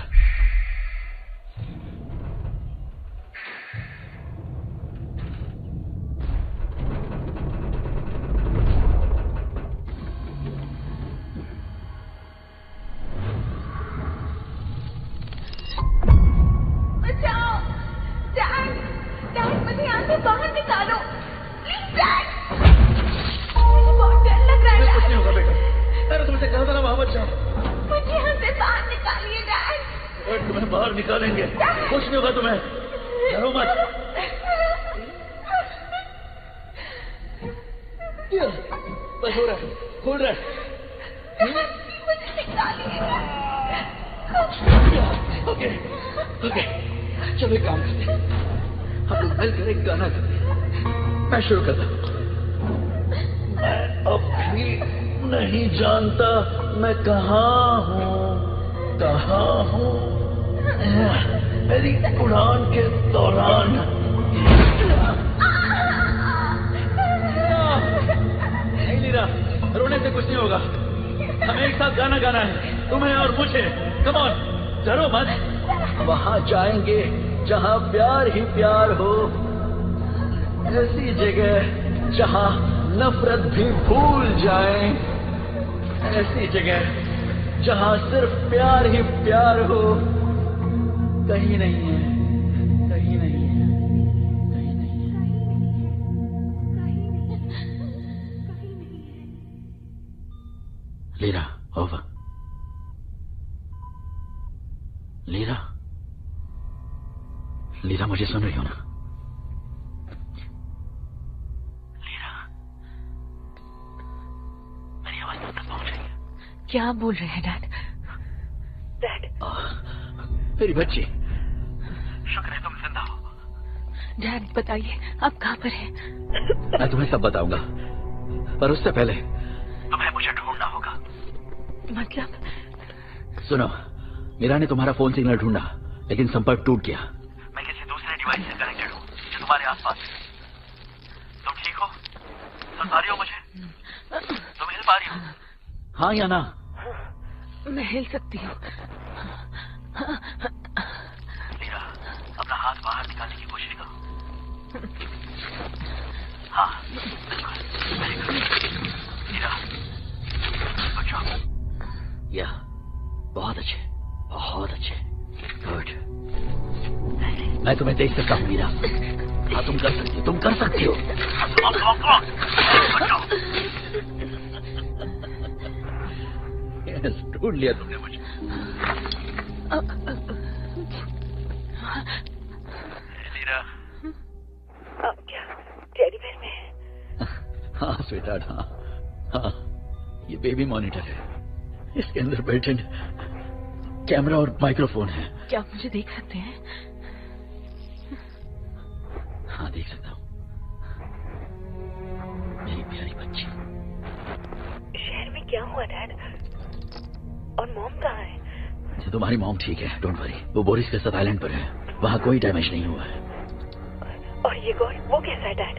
मुझे यहाँ से बाहर निकालो, प्लीज डैड। मुझे बहुत डर लग रहा है। कुछ नहीं होगा बेटा, मैंने तुमसे कहा था ना वहां मत जाओ। मुझे यहाँ से बाहर निकालिए डैड। तुम्हें बाहर निकालेंगे, कुछ नहीं होगा तुम्हें, डरो मत। बस हो रहा है, खोल रहा है। मुझे निकालिए। ओके, चलो एक काम करते हैं, हम लोग मिलकर एक गाना करते हैं। मैं शुरू करता हूँ। मैं अभी नहीं जानता मैं कहाँ हूँ मेरी उड़ान के दौरान। नहीं लीरा, रोने से कुछ नहीं होगा। हमें एक साथ गाना गाना है, तुम्हें और मुझे। कम ऑन, डरो मत। वहां जाएंगे जहां प्यार ही प्यार हो, ऐसी जगह जहां नफरत भी भूल जाए, ऐसी जगह जहां सिर्फ प्यार ही प्यार हो। कहीं नहीं है, कहीं नहीं है, कहीं नहीं है। Lira, over. लीरा, लीरा मुझे सुन रही हो ना? क्या बोल रहे हैं डैड? डैड, मेरी बच्ची। शुक्र है तुम जिंदा हो। डैड बताइए, आप कहाँ पर हैं? मैं तुम्हें सब बताऊंगा, पर उससे पहले तुम्हें मुझे ढूंढना होगा। मतलब? सुनो, मीरा ने तुम्हारा फोन सिग्नल ढूंढा, लेकिन संपर्क टूट गया। मैं किसी दूसरे डिवाइस से कनेक्टेड हूँ जो तुम्हारे आसपास है। तुम ठीक हो? सुन पा रही हो मुझे? तुम हिल पा रही हो? हाँ या ना? मैं हिल सकती हूँ। लीरा, अपना हाथ बाहर निकालने की कोशिश करो। हाँ, बिल्कुल। Very good. Lira, good job. या, बहुत अच्छे, बहुत अच्छे। गुड। मैं तुम्हें देख सकता हूँ मीरा। हाँ, तुम कर सकती हो, तुम कर सकती हो। ढूंढ लिया तुमने मुझे। लीरा, आप क्या टेडी बेयर में हैं? हाँ स्वीटहार्ट, हाँ हाँ, ये बेबी मॉनिटर है। इसके अंदर बिल्ट इन कैमरा और माइक्रोफोन है। क्या आप मुझे देख सकते हैं? हाँ, देख सकता हूँ। मेरी प्यारी बच्ची। शहर में क्या हुआ डैड? और मॉम कहाँ है? तुम्हारी मॉम ठीक है, डोंट वरी। वो बोरिस के साथ आइलैंड पर है, वहाँ कोई डैमेज नहीं हुआ है। और ये गौर, वो कैसा है डैड?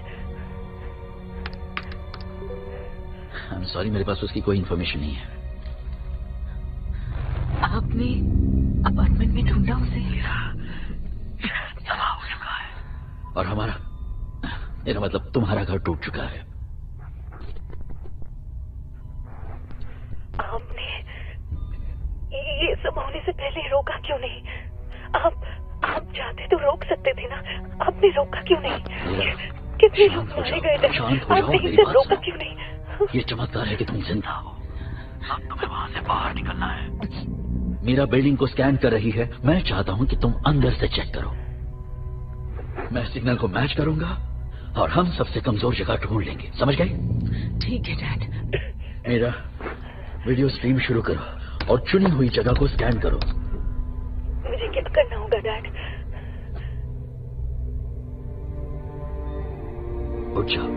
आई एम सॉरी, मेरे पास उसकी कोई इन्फॉर्मेशन नहीं है। आपने अपार्टमेंट में ढूंढा उसे? शहर तबाह हो चुका है। और हमारा, मेरा मतलब तुम्हारा घर टूट चुका है। आपने ये सब होने से पहले रोका क्यों नहीं? आप चाहते तो रोक सकते थे ना, आपने रोका क्यों नहीं? कितने लोग मारे गए थे, आपने इसे रोका क्यों नहीं? ये चमत्कार है कि तुम जिंदा हो। अब तुम्हें वहां से बाहर निकलना है। मीरा बिल्डिंग को स्कैन कर रही है, मैं चाहता हूं कि तुम अंदर से चेक करो। मैं सिग्नल को मैच करूंगा और हम सबसे कमजोर जगह ढूंढ लेंगे, समझ गए? ठीक है डैड। मीरा, वीडियो स्ट्रीम शुरू करो और चुनी हुई जगह को स्कैन करो। मुझे क्या करना होगा डैड? उठ जाओ।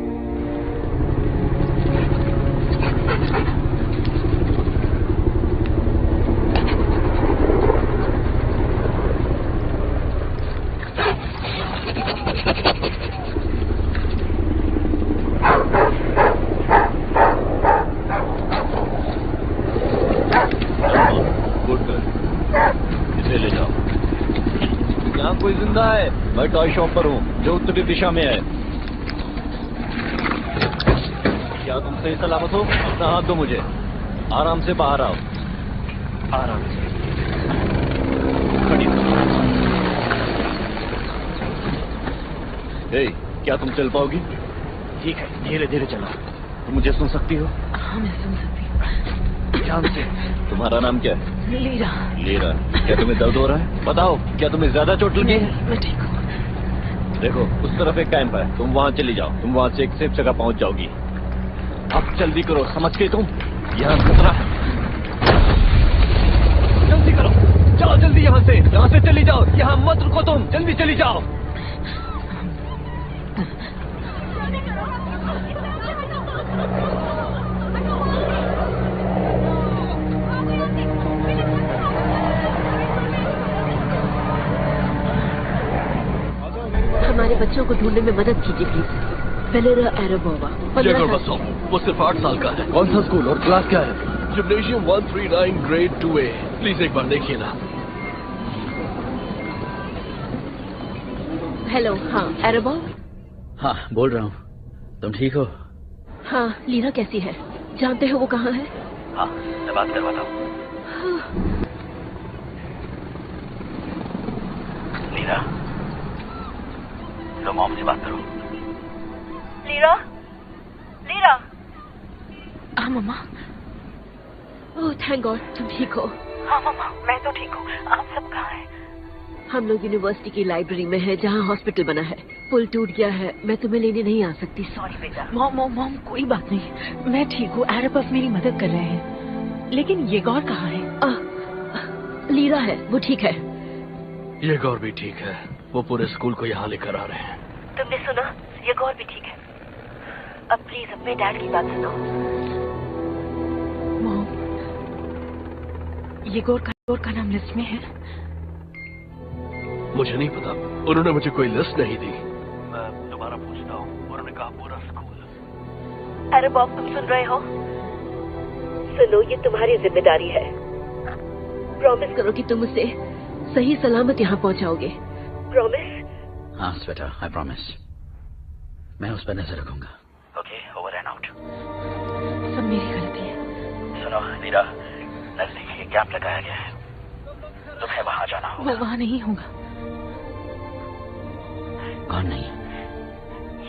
कोई जिंदा है? मैं टॉय शॉप पर हूँ जो उत्तरी दिशा में है। क्या तुम सही सलामत हो? अपना हाथ दो मुझे। आराम से बाहर आओ, आराम से। खड़ी क्या तुम चल पाओगी? ठीक है, धीरे धीरे चलो। तुम मुझे सुन सकती हो? हाँ, मैं सुन सकती हूँ। ध्यान से। तुम्हारा नाम क्या है? लीरा। लीरा, क्या तुम्हें दर्द हो रहा है? बताओ, क्या तुम्हें ज्यादा चोट लगी है? मैं ठीक हूँ। देखो, उस तरफ एक कैंप है, तुम वहाँ चली जाओ। तुम वहाँ से एक सेफ जगह पहुँच जाओगी। अब जल्दी करो, समझ गए तुम? यहाँ खतरा है। जल्दी करो, जाओ जल्दी यहाँ से चली जाओ। यहाँ मत रुको तुम, जल्दी चली जाओ। हमारे बच्चों को ढूंढने में मदद कीजिए प्लीज। वेलेरा एरेबोवा। वो सिर्फ 8 साल का है। कौन सा स्कूल और क्लास क्या है? Gymnasium 139 grade 2A। प्लीज एक बार देखिए ना। हेलो। हाँ एरेबोव। हाँ बोल रहा हूँ। तुम ठीक हो? हाँ लीरा कैसी है? जानते हो वो कहाँ है? हाँ मैं बात करवाता हूँ। लीरा, लो मॉम से बात करो। Lira, lira. हाँ मम्मा। ओह थैंक गॉड तुम ठीक हो। हाँ मम्मा मैं तो ठीक हूँ। आप सब कहाँ हैं? हम लोग यूनिवर्सिटी की लाइब्रेरी में है जहाँ हॉस्पिटल बना है। पुल टूट गया है, मैं तुम्हें लेने नहीं आ सकती। सॉरी बेटा। मॉम कोई बात नहीं, मैं ठीक हूँ। एरेबस मेरी मदद कर रहे हैं। लेकिन ये गौर कहाँ है? लीरा है, वो ठीक है। ये गौर भी ठीक है। वो पूरे स्कूल को यहाँ लेकर आ रहे हैं। तुमने सुना? ये गौर भी ठीक है। अब प्लीज अपने डैड की बात सुनो। मॉम, ये गौर का नाम लिस्ट में है? मुझे नहीं पता, उन्होंने मुझे कोई लिस्ट नहीं दी। मैं दोबारा पूछता हूँ। उन्होंने कहा पूरा स्कूल। अरे बॉब तुम सुन रहे हो? सुनो ये तुम्हारी जिम्मेदारी है। प्रॉमिस करो कि तुम उसे सही सलामत यहाँ पहुँचाओगे। प्रॉमिस? हाँ स्वेटा, आई प्रॉमिस। मैं उस पर नजर रखूंगा। Okay, over and out. सब मेरी गलती है। सुनो लीरा, नजदीक एक कैंप लगाया गया है, तुम्हें वहाँ जाना होगा। वो वहाँ नहीं होगा। कौन नहीं?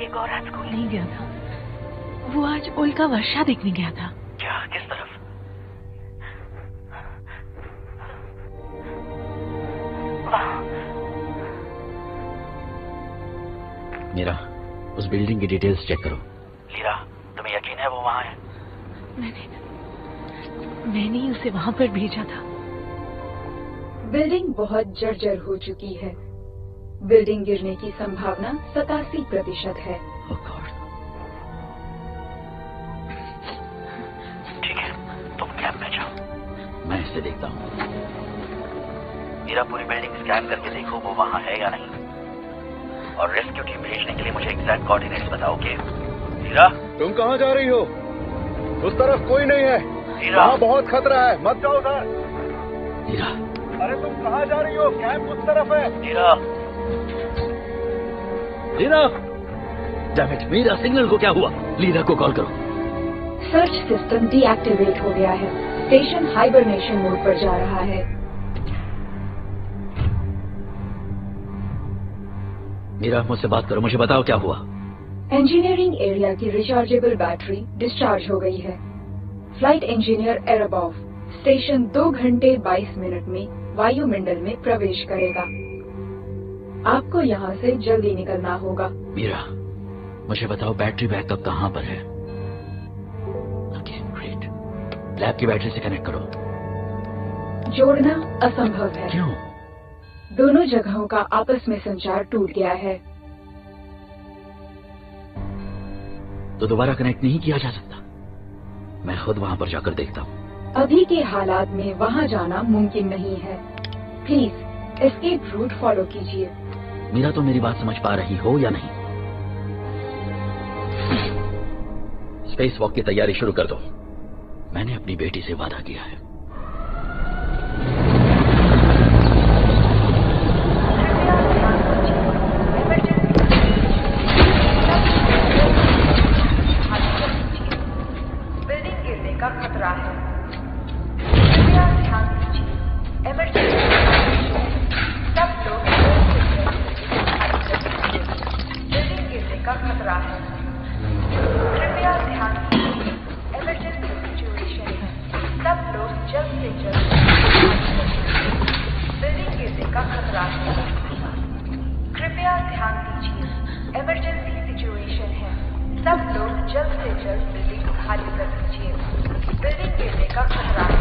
ये गौर आज स्कूल नहीं गया था। वो आज उल्का वर्षा देखने गया था। क्या? किस तरफ? मीरा, उस बिल्डिंग की डिटेल्स चेक करो। लीरा, तुम्हें यकीन है वो वहाँ है? मैंने ही उसे वहाँ पर भेजा था। बिल्डिंग बहुत जर्जर हो चुकी है। बिल्डिंग गिरने की संभावना 87% है। ठीक है, तुम कैंप में जाओ। मैं इसे देखता हूँ। मीरा, पूरी बिल्डिंग स्कैन करके देखो वो वहाँ है या नहीं, और रेस्क्यू टीम भेजने के लिए मुझे एग्जैक्ट कोऑर्डिनेट्स बताओ। ओके मीरा? तुम कहाँ जा रही हो? उस तरफ कोई नहीं है। वहाँ बहुत खतरा है, मत जाओ उधर। मीरा, अरे तुम कहाँ जा रही हो? कैंप उस तरफ है। Mira, Lira, damn it, Mira signal को क्या हुआ? लीरा को कॉल करो। सर्च सिस्टम डीएक्टिवेट हो गया है। स्टेशन हाइबरनेशन मोड पर जा रहा है। मीरा, मुझसे बात करो, मुझे बताओ क्या हुआ। इंजीनियरिंग एरिया की रिचार्जेबल बैटरी डिस्चार्ज हो गई है। फ्लाइट इंजीनियर एरेबोव स्टेशन 2 घंटे 22 मिनट में वायुमंडल में प्रवेश करेगा। आपको यहाँ से जल्दी निकलना होगा। मीरा, मुझे बताओ बैटरी बैकअप कहाँ पर है? Okay, great. लैब की बैटरी से कनेक्ट करो। जोड़ना असंभव है। क्यों? दोनों जगहों का आपस में संचार टूट गया है। तो दोबारा कनेक्ट नहीं किया जा सकता? मैं खुद वहाँ पर जाकर देखता हूँ। अभी के हालात में वहाँ जाना मुमकिन नहीं है। प्लीज एस्केप रूट फॉलो कीजिए। मीरा, तो मेरी बात समझ पा रही हो या नहीं? स्पेस वॉक की तैयारी शुरू कर दो। मैंने अपनी बेटी से वादा किया है। बिल्डिंग गिरने का खतरा है। कृपया ध्यान दीजिए। इमरजेंसी सब लोग बिल्डिंग गिरने का खतरा है। कृपया ध्यान दीजिए। इमरजेंसी सिचुएशन है। सब लोग जल्द से जल्द बिल्डिंग गिरने का खतरा है। कृपया ध्यान दीजिए। इमरजेंसी सिचुएशन है। सब लोग जल्द से जल्द बिल्डिंग खाली कर दीजिए। बिल्डिंग गिरने का खतरा है।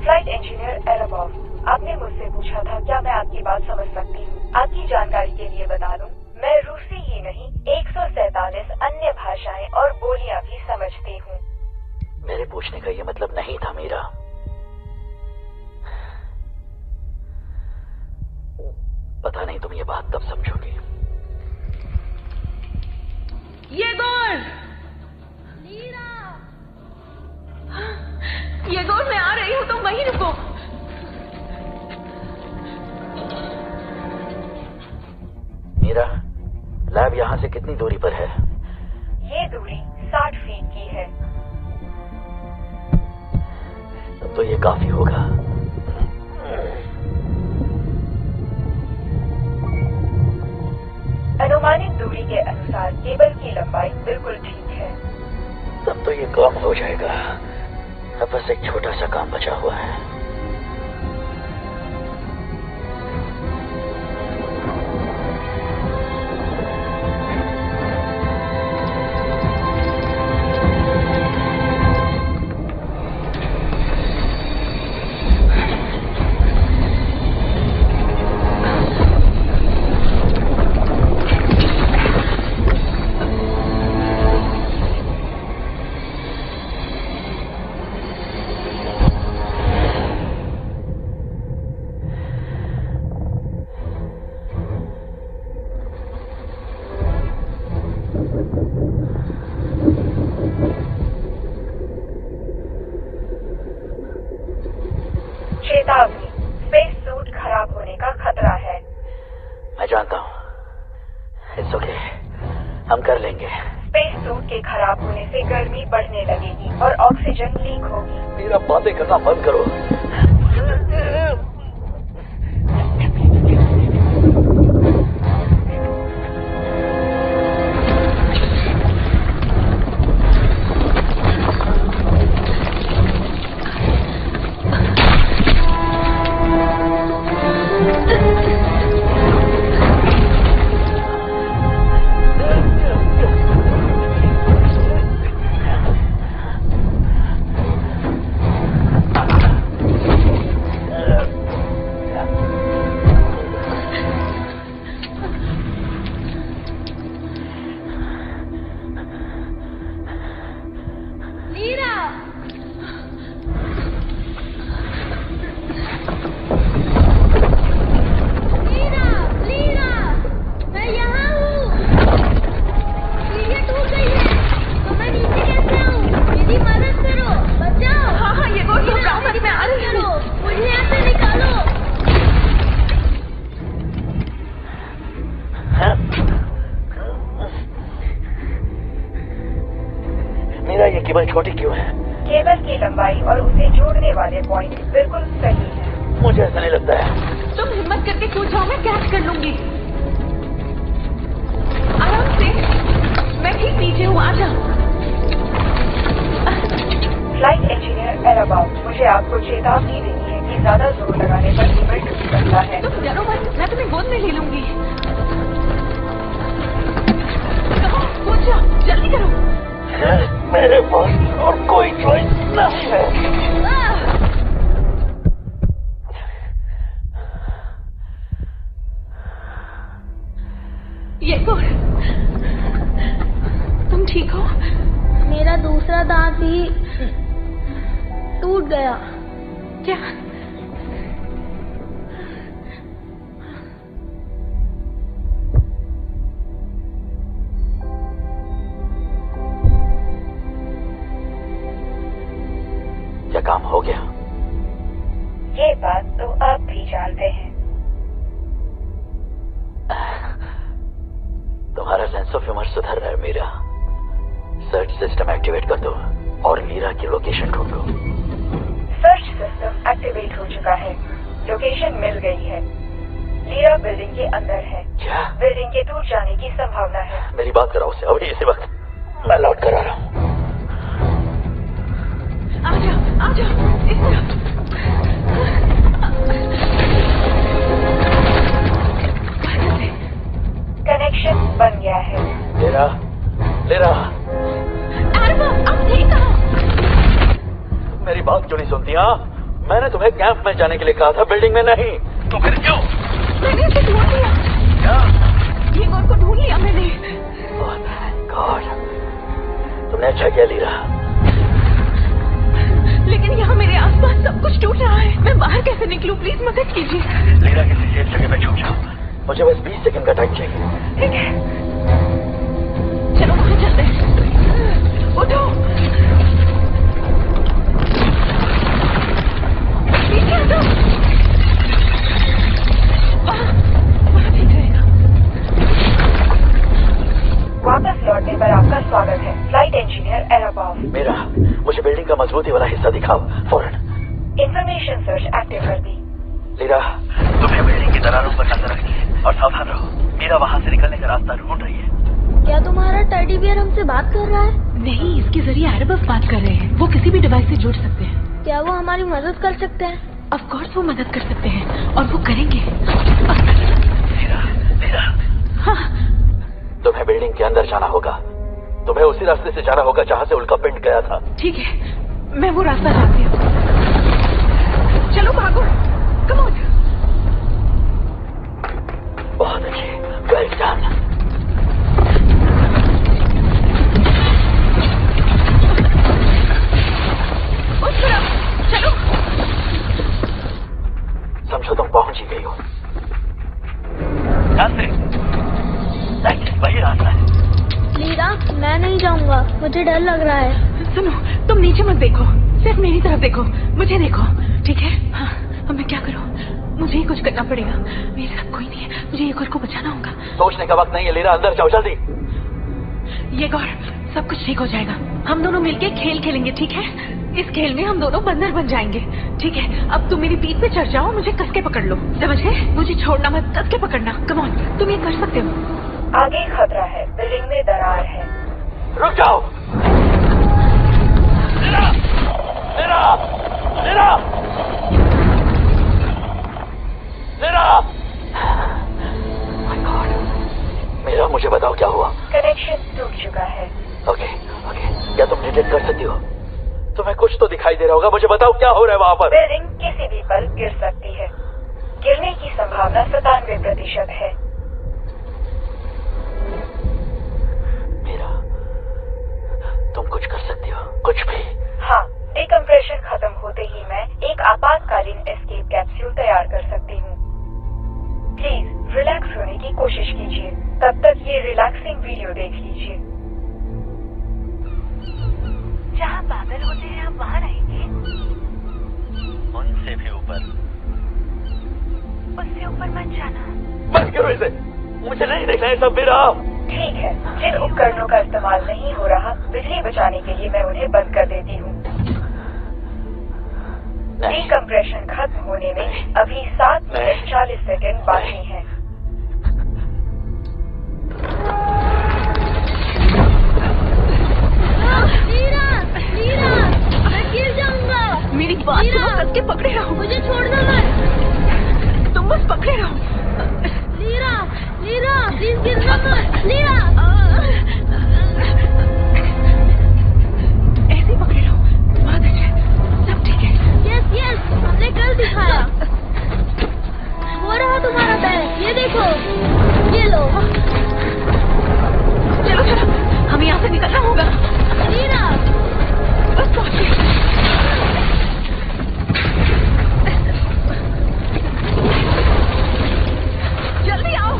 फ्लाइट इंजीनियर एराबॉफ, आपने मुझसे पूछा था क्या मैं आपकी बात समझ सकती हूँ। आपकी जानकारी के लिए बता दूं, मैं रूसी ही नहीं 147 अन्य भाषाएं और बोलियां भी समझती हूँ। मेरे पूछने का ये मतलब नहीं था मीरा। पता नहीं तुम ये बात कब समझोगी। ये गोर मैं आ रही हूँ, तुम वहीं रुको। मीरा, लैब यहाँ से कितनी दूरी पर है? ये दूरी 60 फीट की है। तब तो ये काफी होगा। अनुमानित दूरी के अनुसार केबल की लंबाई बिल्कुल ठीक है। तब तो ये काम हो जाएगा। अब बस एक छोटा सा काम बचा हुआ है। चेतावनी, स्पेस सूट खराब होने का खतरा है। मैं जानता हूँ। इट्स ओके, हम कर लेंगे। स्पेस सूट के खराब होने से गर्मी बढ़ने लगेगी और ऑक्सीजन लीक होगी। मेरा बातें करना बंद करो। केबल छोटी क्यों है? केबल की लंबाई और उसे जोड़ने वाले पॉइंट बिल्कुल सही है। मुझे ऐसा नहीं लगता है। तुम हिम्मत करके कूद जाओ, मैं कैच कर लूंगी। आराम से, मैं ठीक नीचे हूँ, आजा। फ्लाइट इंजीनियर एराबाउट, मुझे आपको चेतावनी देनी है कि ज्यादा जोर लगाने पर केबल टूट सकता है। तुम डरो मत, मैं तुम्हें गोद में ले लूंगी। कूद जाओ, जल्दी करो। मेरे पास और कोई चॉइस नहीं है। ये तुम ठीक हो? मेरा दूसरा दांत ही टूट गया। क्या? क्या काम हो गया? ये बात तो आप भी जानते हैं। तुम्हारा सेंस ऑफ ह्यूमर सुधर रहा है मीरा। सर्च सिस्टम एक्टिवेट कर दो और मीरा की लोकेशन ढूंढो। सर्च सिस्टम एक्टिवेट हो चुका है। लोकेशन मिल गई है। मीरा बिल्डिंग के अंदर है। क्या? बिल्डिंग के दूर जाने की संभावना है। मेरी बात कराओ उससे अभी इसी वक्त। मैं लौट कर आ रहा हूँ। आजा, इस तरफ। कनेक्शन बन गया है। लेरा, आप नहीं कहा। मेरी बात क्यों नहीं सुनती? हाँ, मैंने तुम्हें कैंप में जाने के लिए कहा था, बिल्डिंग में नहीं। तो फिर क्यों? मैंने इसे ढूंढ लिया। क्या? येगोर को ढूंढ लिया मैंने। Oh God, तुमने अच्छा किया लीरा। लेकिन यहाँ मेरे आसपास सब कुछ टूट रहा है। मैं बाहर कैसे निकलूं? प्लीज मदद कीजिए। लीरा, किसी सेफ जगह पे छुप जाओ। मुझे बस 20 सेकंड का टाइम चाहिए। ठीक है, चलो वहां चलते हैं। उठो, पीछे हटो। वहाँ ठीक रहेगा। वापस लौटने पर आपका स्वागत है, फ्लाइट इंजीनियर एराबाव। मेरा, मुझे बिल्डिंग का मजबूती वाला हिस्सा दिखाओ फौरन। इंफॉर्मेशन सर्च एक्टिव कर दी। लीरा, तुम्हें बिल्डिंग की दरारों पर नजर रखनी है और सावधान रहो। मीरा वहाँ से निकलने का रास्ता ढूंढ रही है। क्या तुम्हारा टेडी बियर हमसे बात कर रहा है? नहीं, इसके जरिए एराबाव बात कर रहे हैं। वो किसी भी डिवाइस से जुड़ सकते हैं। क्या वो हमारी मदद कर सकते हैं? ऑफ कोर्स वो मदद कर सकते हैं और वो करेंगे। लीरा, हाँ। तुम्हें बिल्डिंग के अंदर जाना होगा। तुम्हें उसी रास्ते से जाना होगा जहाँ से उल्का पिंड गया था। ठीक है, मैं वो रास्ता जानती हूँ। चलो भागो, कम ऑन। बहुत अच्छे, वेल डन। उस तरफ चलो। समझो तुम पहुंच ही गई हो। रास्ते वही रास्ता है। लीरा, मैं नहीं जाऊंगा, मुझे डर लग रहा है। सुनो, तुम नीचे मत देखो, सिर्फ मेरी तरफ देखो, मुझे देखो, ठीक है? हाँ, अब मैं क्या करूँ? मुझे ही कुछ करना पड़ेगा। मेरे साथ कोई नहीं है, मुझे येगोर को बचाना होगा। सोचने का वक्त नहीं है लीरा, अंदर जाओ जल्दी। येगोर, सब कुछ ठीक हो जाएगा। हम दोनों मिलके खेल खेलेंगे, ठीक है? इस खेल में हम दोनों बंदर बन जाएंगे, ठीक है? अब तुम मेरी पीठ पे चढ़ जाओ, मुझे कस के पकड़ लो, समझ गए? मुझे छोड़ना मत, कस के पकड़ना। कम ऑन, तुम ये कर सकते हो। आगे खतरा है, बिल्डिंग में दरार है। रुक जाओ। Lira, lira, lira, lira. My God, मेरा, मुझे बताओ क्या हुआ? कनेक्शन टूट चुका है। ओके, क्या तुम डिटेक्ट कर सकती हो? तुम्हें कुछ तो दिखाई दे रहा होगा, मुझे बताओ क्या हो रहा है वहाँ पर? बिल्डिंग किसी भी पल गिर सकती है। गिरने की संभावना 97% है। मेरा, तुम कुछ कर सकती हो, कुछ भी? हाँ, डिकम्प्रेशन खत्म होते ही मैं एक आपातकालीन एस्केप कैप्सूल तैयार कर सकती हूँ। प्लीज रिलैक्स होने की कोशिश कीजिए, तब तक ये रिलैक्सिंग वीडियो देख लीजिए। जहाँ बादल होते हैं आप वहाँ रहेंगे? उनसे भी ऊपर। उससे ऊपर मत जाना। बंद करो इसे, मुझे नहीं देखना है सब मेरा। ठीक है, जिन उपकरणों का इस्तेमाल नहीं हो रहा, बिजली बचाने के लिए मैं उन्हें बंद कर देती हूँ। डिकम्प्रेशन खत्म होने में अभी 7 मिनट 40 सेकंड बाकी हैं। लीरा, मैं गिर जाऊंगा। मेरी बात सुनो, कस के पकड़े रहो। मुझे छोड़ना मत। तुम बस पकड़े रहो। लीरा, प्लीज गिरना मत। लीरा, ऐसे पकड़े रहो। बहुत अच्छे, सब ठीक है। यस, हमने कल दिखाया। वो रहा तुम्हारा पैर, ये देखो, ये लो। चलो, हमें यहाँ से निकलना होगा। लीरा, बस पहुंचे। जल्दी आओ।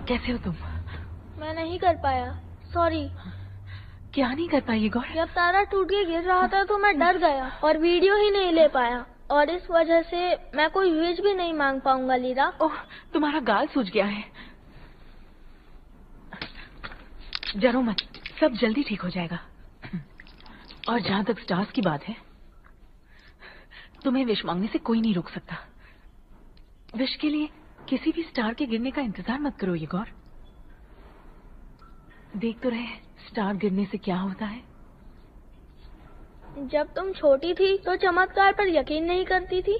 कैसे हो तुम? मैं नहीं कर पाया, सॉरी। क्या नहीं कर पाई गौर? जब तारा टूट के गिर रहा था तो मैं डर गया और वीडियो ही नहीं ले पाया, और इस वजह से मैं कोई विश भी नहीं मांग पाऊंगा लीरा। ओह, तुम्हारा गाल सूज गया है। डरो मत, सब जल्दी ठीक हो जाएगा। और जहां तक स्टार्स की बात है, तुम्हें विश मांगने से कोई नहीं रोक सकता। विश के लिए किसी भी स्टार के गिरने का इंतजार मत करो ये गौर। देख तो रहे स्टार गिरने से क्या होता है। जब तुम छोटी थी तो चमत्कार पर यकीन नहीं करती थी।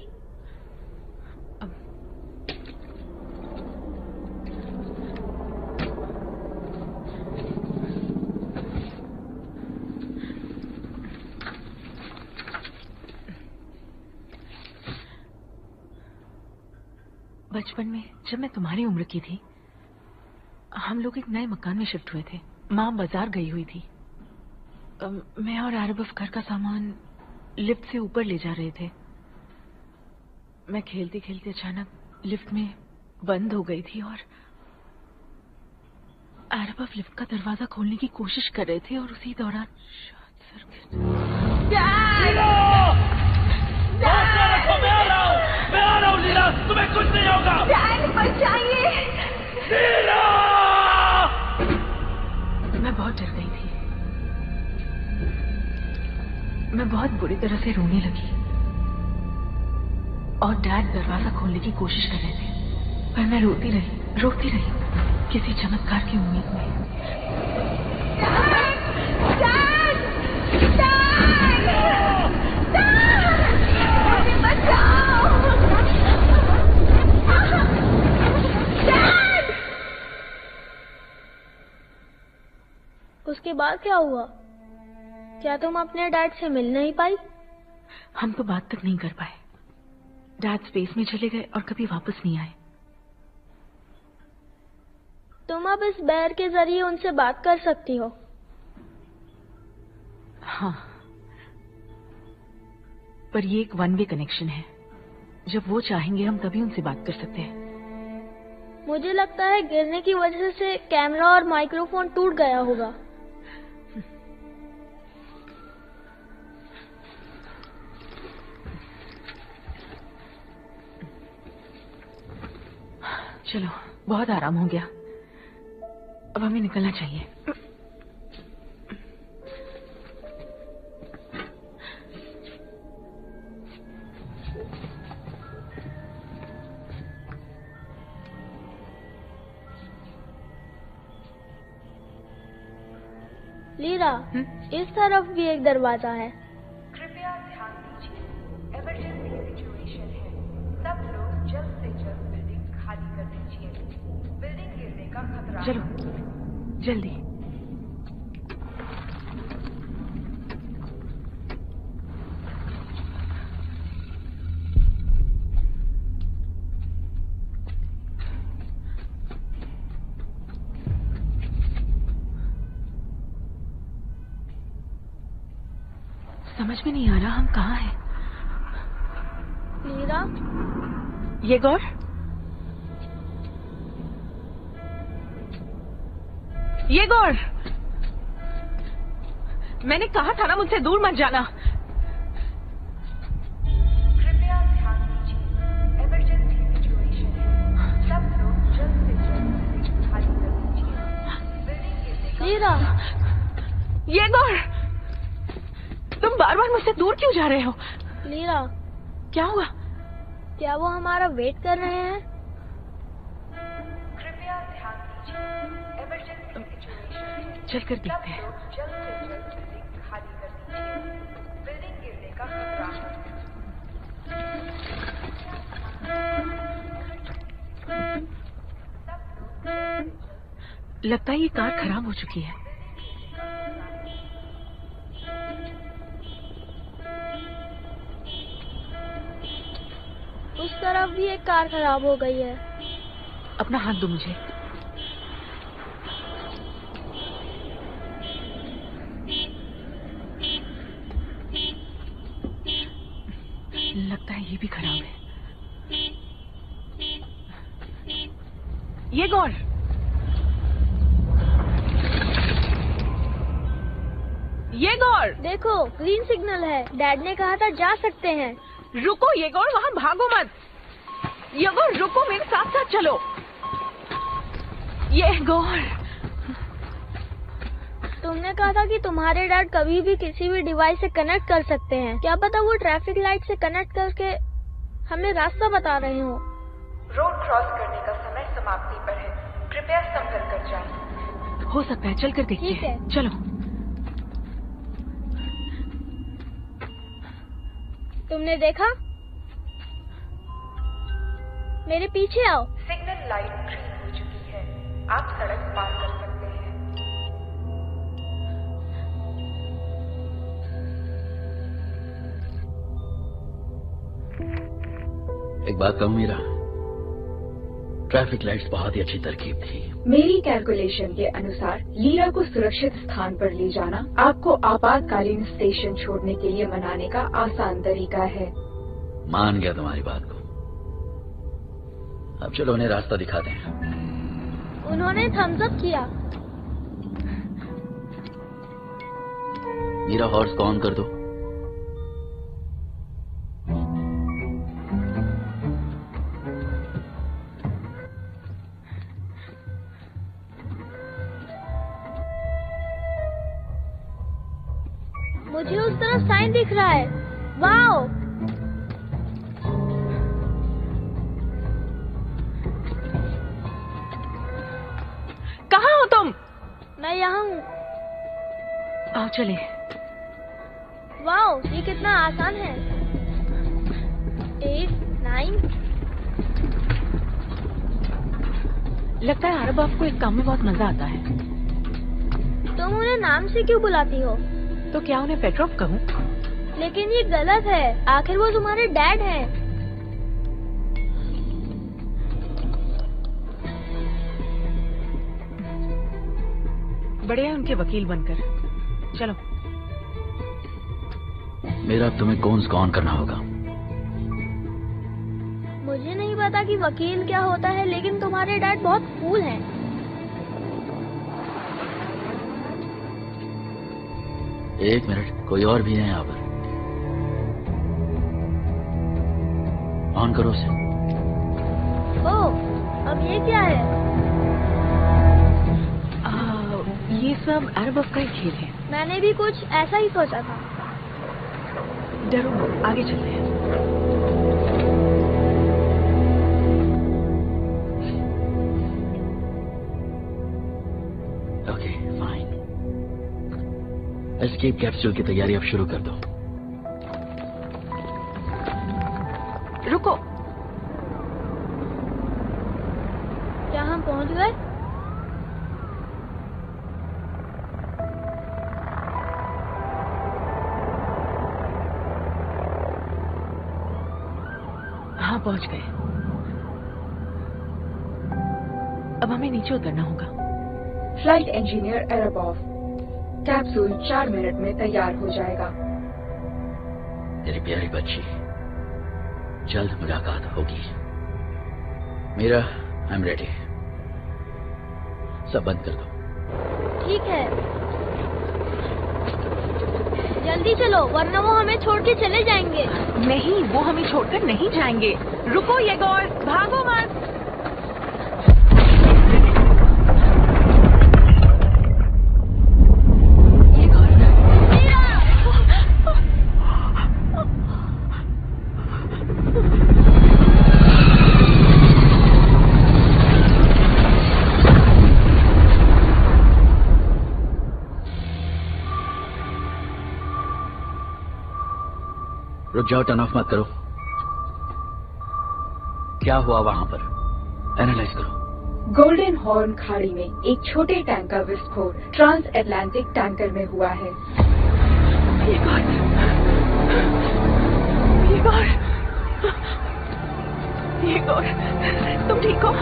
बचपन में जब मैं तुम्हारी उम्र की थी, हम लोग एक नए मकान में शिफ्ट हुए थे। माँ बाजार गई हुई थी। मैं और आरबफ घर का सामान लिफ्ट से ऊपर ले जा रहे थे। मैं खेलते खेलते अचानक लिफ्ट में बंद हो गई थी और आरबफ लिफ्ट का दरवाजा खोलने की कोशिश कर रहे थे और उसी दौरान मैं आ रहा हूँ लीला, तुम्हें कुछ नहीं होगा। डैड बचाइए। लीला! मैं बहुत डर गई थी। मैं बहुत बुरी तरह से रोने लगी और डैड दरवाजा खोलने की कोशिश कर रहे थे, पर मैं रोती रही किसी चमत्कार की उम्मीद में। उसके बाद क्या हुआ? क्या तुम अपने डैड से मिल नहीं पाई? हम तो बात तक नहीं कर पाए। डैड स्पेस में चले गए और कभी वापस नहीं आए। तुम अब इस बैर के जरिए उनसे बात कर सकती हो। हाँ, पर ये एक वन वे कनेक्शन है। जब वो चाहेंगे हम तभी उनसे बात कर सकते हैं। मुझे लगता है गिरने की वजह से कैमरा और माइक्रोफोन टूट गया होगा। चलो, बहुत आराम हो गया। अब हमें निकलना चाहिए। लीरा, इस तरफ भी एक दरवाजा है। कृपया ध्यान दीजिए, इमरजेंसी सिचुएशन है। सब लोग जल्द से जल्द बिल्डिंग खाली कर दीजिए। बिल्डिंग गिरने का खतरा। चलो जल्दी। समझ में नहीं आ रहा हम कहाँ हैं। लीरा, ये गौर, ये गौर, मैंने कहा था ना मुझसे दूर मत जाना। कृपया ध्यान दीजिए, इमरजेंसी सिचुएशन है। सब लोग जल्द से जल्द बिल्डिंग खाली कर दीजिए। बिल्डिंग गिरने का। लीरा, ये गौर, तुम बार बार मुझसे दूर क्यों जा रहे हो? लीरा, क्या हुआ? क्या वो हमारा वेट कर रहे हैं? कृपया ध्यान दीजिए, इमरजेंसी सिचुएशन है। चलकर देखते हैं। जल्द से जल्द बिल्डिंग खाली कर दीजिए। बिल्डिंग गिरने का खतरा है। लगता है ये कार खराब हो चुकी है। उस तरफ भी एक कार खराब हो गई है। अपना हाथ दो मुझे। लगता है ये भी खराब है। ये गौर, येगोर, देखो ग्रीन सिग्नल है। डैड ने कहा था जा सकते हैं। रुको येगोर, वहाँ भागो मत। येगोर रुको, मेरे साथ साथ चलो। येगोर, तुमने कहा था कि तुम्हारे डैड कभी भी किसी भी डिवाइस से कनेक्ट कर सकते हैं। क्या पता वो ट्रैफिक लाइट से कनेक्ट करके हमें रास्ता बता रहे हो। रोड क्रॉस करने का समय समाप्ति पर है, कृपया संभल कर जाएं। हो सकता है, चल कर देखते हैं। चलो। तुमने देखा? मेरे पीछे आओ। सिग्नल लाइट ग्रीन हो चुकी है, आप सड़क पार कर सकते हैं। एक बात कहूं मीरा, ट्रैफिक लाइट्स बहुत ही अच्छी तरकीब थी। मेरी कैलकुलेशन के अनुसार लीरा को सुरक्षित स्थान पर ले जाना आपको आपातकालीन स्टेशन छोड़ने के लिए मनाने का आसान तरीका है। मान गया तुम्हारी बात को। अब चलो उन्हें रास्ता दिखाते हैं। उन्होंने थम्स अप किया। मीरा हॉर्स को ऑन कर दो। मुझे उस तरफ साइन दिख रहा है। वाओ! कहाँ हो तुम? मैं यहाँ हूँ। आओ चले। वाओ, ये कितना आसान है। 8, 9। लगता है अरब आपको एक काम में बहुत मजा आता है। तुम उन्हें नाम से क्यों बुलाती हो? तो क्या उन्हें पेट्रोफ कहूँ? लेकिन ये गलत है, आखिर वो तुम्हारे डैड हैं। बढ़िया उनके वकील बनकर। चलो। मेरा अब तुम्हें कौन से ऑन करना होगा। मुझे नहीं पता कि वकील क्या होता है, लेकिन तुम्हारे डैड बहुत कूल हैं। एक मिनट, कोई और भी है यहाँ पर। ऑन करो उसे। ओह, अब ये क्या है? ये सब अरब का ही खेल है। मैंने भी कुछ ऐसा ही सोचा था। डरो, आगे चलते हैं। Okay, fine. एस्केप कैप्सूल की तैयारी अब शुरू कर दो। रुको। क्या हम पहुंच गए? हाँ, पहुंच गए। अब हमें नीचे उतरना होगा। फ्लाइट इंजीनियर एरबॉफ, कैप्सूल 4 मिनट में तैयार हो जाएगा। तेरी प्यारी बच्ची, जल्द मुलाकात होगी। Mira, I am ready. सब बंद कर दो। ठीक है, जल्दी चलो वरना वो हमें छोड़ के चले जाएंगे। नहीं, वो हमें छोड़कर नहीं जाएंगे। रुको येगोर, भागो मत। रुक जाओ, टर्न ऑफ मत करो। क्या हुआ वहां पर? एनालाइज करो। गोल्डन हॉर्न खाड़ी में एक छोटे टैंक का विस्फोट ट्रांस अटलांटिक टैंकर में हुआ है। येगोर, तुम ठीक हो?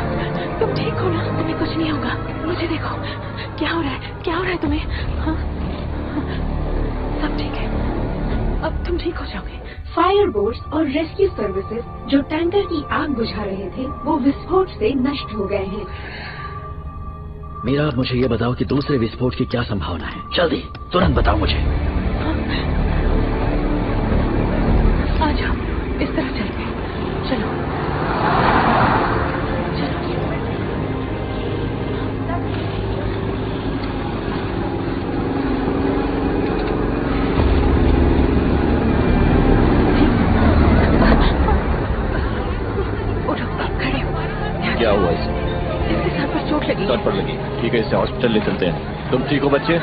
तुम ठीक हो ना? तुम्हें कुछ नहीं होगा। मुझे देखो, क्या हो रहा है? क्या हो रहा है तुम्हें? हाँ? सब ठीक है, अब तुम ठीक हो जाओगे। फायर बोट्स और रेस्क्यू सर्विसेज जो टैंकर की आग बुझा रहे थे, वो विस्फोट से नष्ट हो गए हैं। मीरा, मुझे ये बताओ कि दूसरे विस्फोट की क्या संभावना है? जल्दी, तुरंत बताओ मुझे। आ जाओ, इस तरफ चलते हैं। चलो क्या हुआ इसे? इसके सर पर चोट लगी। सर पर लगी? ठीक है, इसे हॉस्पिटल ले चलते हैं। तुम ठीक हो बच्चे?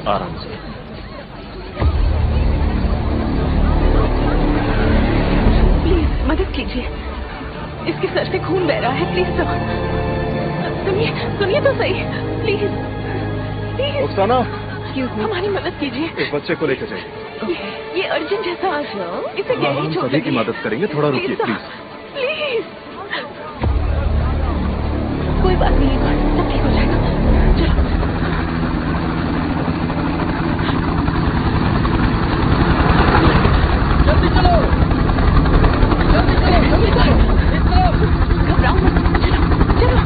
आराम से। प्लीज मदद कीजिए, इसके सर से खून बह रहा है। प्लीज सुनिए तो सही। प्लीज प्लीज रुखसाना, हमारी मदद कीजिए। इस बच्चे को लेकर जाइए। ये अर्जेंट है सर। इसे गहरी चोट सभी लगी की मदद करेंगे, थोड़ा रुकिए प्लीज। प्लीज। कोई बात नहीं, सब ठीक हो जाएगा। चलो जल्दी चलो, जल्दी चलो, जल्दी चलो, इस तरफ। घबराओ मत, चलो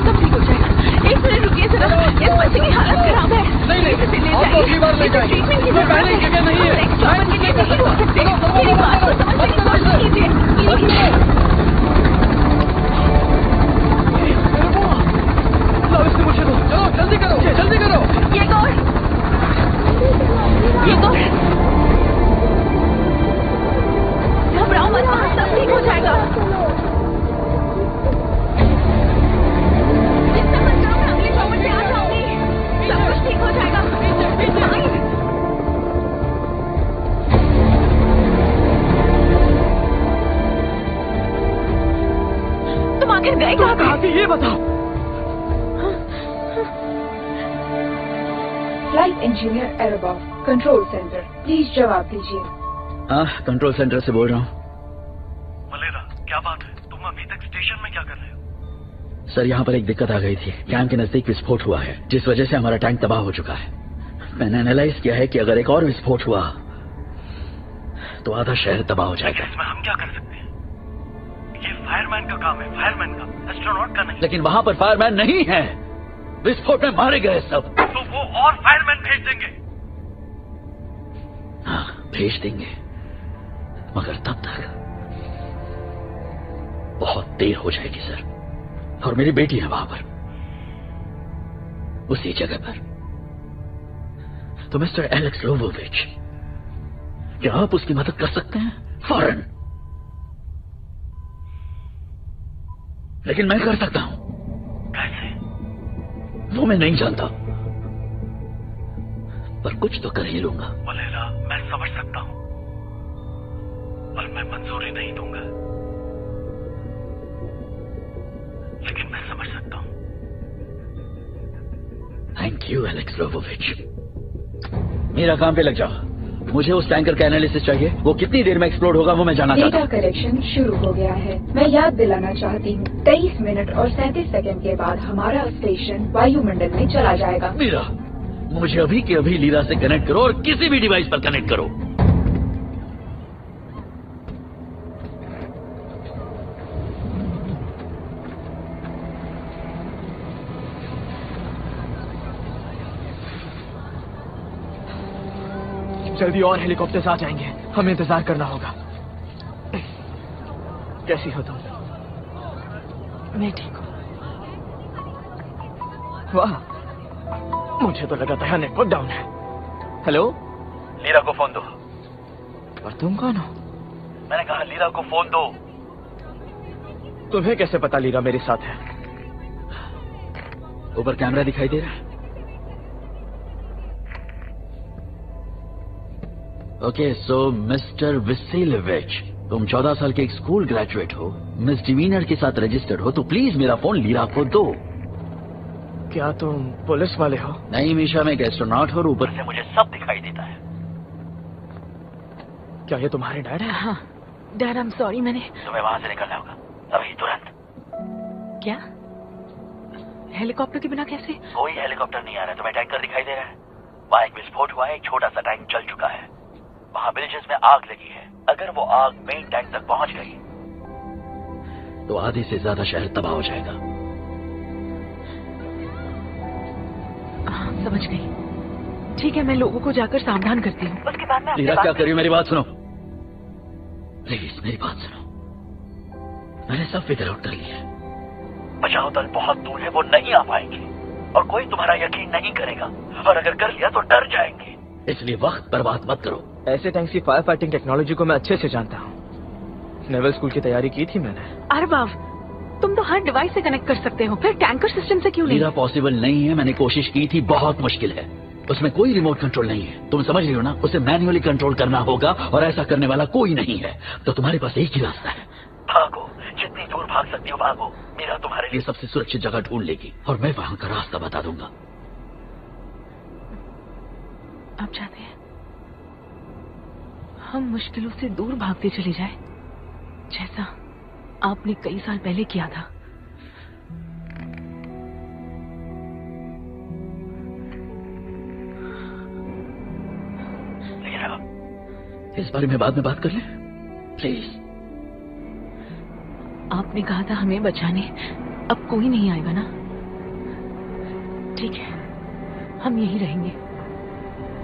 सब ठीक हो जाएगा। एक मिनट रुकिए जरा, इस बच्चे की हालत खराब है। नहीं, आपको अगली बार ले जाएंगे। ट्रीटमेंट पहले जगह नहीं है। एक्सट्रावन के लिए नहीं हो सकते। मेरी बात को समझने की कोशिश कीजिए। इससे मुझे दो। चलो जल्दी करो, जल्दी करो। ये गौर घबराओ मत, सब ठीक हो जाएगा। चिंता मत करो, मैं अगले 4 मिनट में आ जाऊंगी। सब कुछ ठीक हो जाएगा। तुम आखिर गए कहाँ थे? ये बताओ। फ्लाइट इंजीनियर एरोबॉफ, कंट्रोल सेंटर, प्लीज जवाब दीजिए। हाँ, कंट्रोल सेंटर से बोल रहा हूँ। मलेरा, क्या बात है? तुम अभी तक स्टेशन में क्या कर रहे हो? सर, यहाँ पर एक दिक्कत आ गई थी। कैंप के नजदीक विस्फोट हुआ है, जिस वजह से हमारा टैंक तबाह हो चुका है। मैंने एनालाइज किया है कि अगर एक और विस्फोट हुआ तो आधा शहर तबाह हो जाएगा। इसमें हम क्या कर सकते हैं? ये फायरमैन का काम है, फायरमैन का, एस्ट्रोनॉट का नहीं। लेकिन वहाँ पर फायरमैन नहीं है। विस्फोट में मारे गए सब। तो वो और फायरमैन भेज देंगे। हाँ, भेज देंगे, मगर तब तक बहुत देर हो जाएगी सर। और मेरी बेटी है वहां पर, उसी जगह पर। तो मिस्टर एलेक्स लोवोविच, क्या आप उसकी मदद कर सकते हैं? फौरन। लेकिन मैं कर सकता हूं। कैसे? वो मैं नहीं जानता, पर कुछ तो कर ही लूंगा। मलेरा, मैं समझ सकता हूं, पर मैं मंजूरी नहीं दूंगा। लेकिन मैं समझ सकता हूं। Thank you Alex Lovovich. मेरा काम पे लग जाओ। मुझे उस टैंकर का एनालिसिस चाहिए। वो कितनी देर में एक्सप्लोड होगा वो मैं जानना चाहता हूँ। डेटा कलेक्शन शुरू हो गया है। मैं याद दिलाना चाहती हूँ, 23 मिनट और 37 सेकंड के बाद हमारा स्टेशन वायुमंडल में चला जाएगा। मीरा, मुझे अभी के अभी लीरा से कनेक्ट करो और किसी भी डिवाइस पर कनेक्ट करो। जल्दी और हेलीकॉप्टर्स आ जाएंगे, हमें इंतजार करना होगा। कैसी हो तुम? मैं ठीक हूँ। वाह, मुझे तो लगा था नेटवर्क डाउन है। हेलो, लीरा को फोन दो। और तुम कौन हो? मैंने कहा लीरा को फोन दो। तुम्हें कैसे पता लीरा मेरे साथ है? ऊपर कैमरा दिखाई दे रहा है। ओके, सो मिस्टर विसेलेविच, तुम 14 साल के एक स्कूल ग्रेजुएट हो, मिस डिवीनर के साथ रजिस्टर्ड हो, तो प्लीज मेरा फोन लीरा को दो। क्या तुम पुलिस वाले हो? नहीं मीशा, मैं एक एस्ट्रोनॉट हूँ और ऊपर से मुझे सब दिखाई देता है। क्या ये तुम्हारे डैड है? हाँ डैड, आई एम सॉरी। मैंने तुम्हें वहां से निकलना होगा अभी, तुरंत। क्या? हेलीकॉप्टर के बिना कैसे? कोई हेलीकॉप्टर नहीं आ रहा है। तुम्हें टैंकर दिखाई दे रहा है? वहाँ एक विस्फोट हुआ है, एक छोटा सा टैंक जल चुका है। वहाँ विलेजेस में आग लगी है। अगर वो आग मेन टैंक तक पहुंच गई तो आधे से ज्यादा शहर तबाह हो जाएगा। समझ गई। ठीक है, मैं लोगों को जाकर सावधान करती हूँ। उसके बाद मैं लीरा क्या कर रही हो? मेरी बात सुनो प्लीज, मेरी बात सुनो। मैंने सब फिगर आउट कर लिया है। बचाव दल बहुत दूर है, वो नहीं आ पाएंगे और कोई तुम्हारा यकीन नहीं करेगा, और अगर कर लिया तो डर जाएंगे। इसलिए वक्त बर्बाद मत करो। ऐसे टैंक्स की फायर फाइटिंग टेक्नोलॉजी को मैं अच्छे से जानता हूँ। नेवल स्कूल की तैयारी की थी मैंने। अरबाब, तुम तो हर डिवाइस से कनेक्ट कर सकते हो, फिर टैंकर सिस्टम से क्यों नहीं? लीरा पॉसिबल नहीं है, मैंने कोशिश की थी, बहुत मुश्किल है। उसमें कोई रिमोट कंट्रोल नहीं है, तुम समझ रही हो ना? उसे मैन्युअली कंट्रोल करना होगा और ऐसा करने वाला कोई नहीं है। तो तुम्हारे पास एक ही रास्ता है, भागो, जितनी दूर भाग सकती हो भागो। मीरा तुम्हारे ये सबसे सुरक्षित जगह ढूंढ लेगी और मैं वहां का रास्ता बता दूंगा। आप चाहते हैं हम मुश्किलों से दूर भागते चले जाए, जैसा आपने कई साल पहले किया था? इस बारे में बाद में बात कर ले प्लीज। आपने कहा था हमें बचाने, अब कोई नहीं आएगा ना? ठीक है, हम यहीं रहेंगे।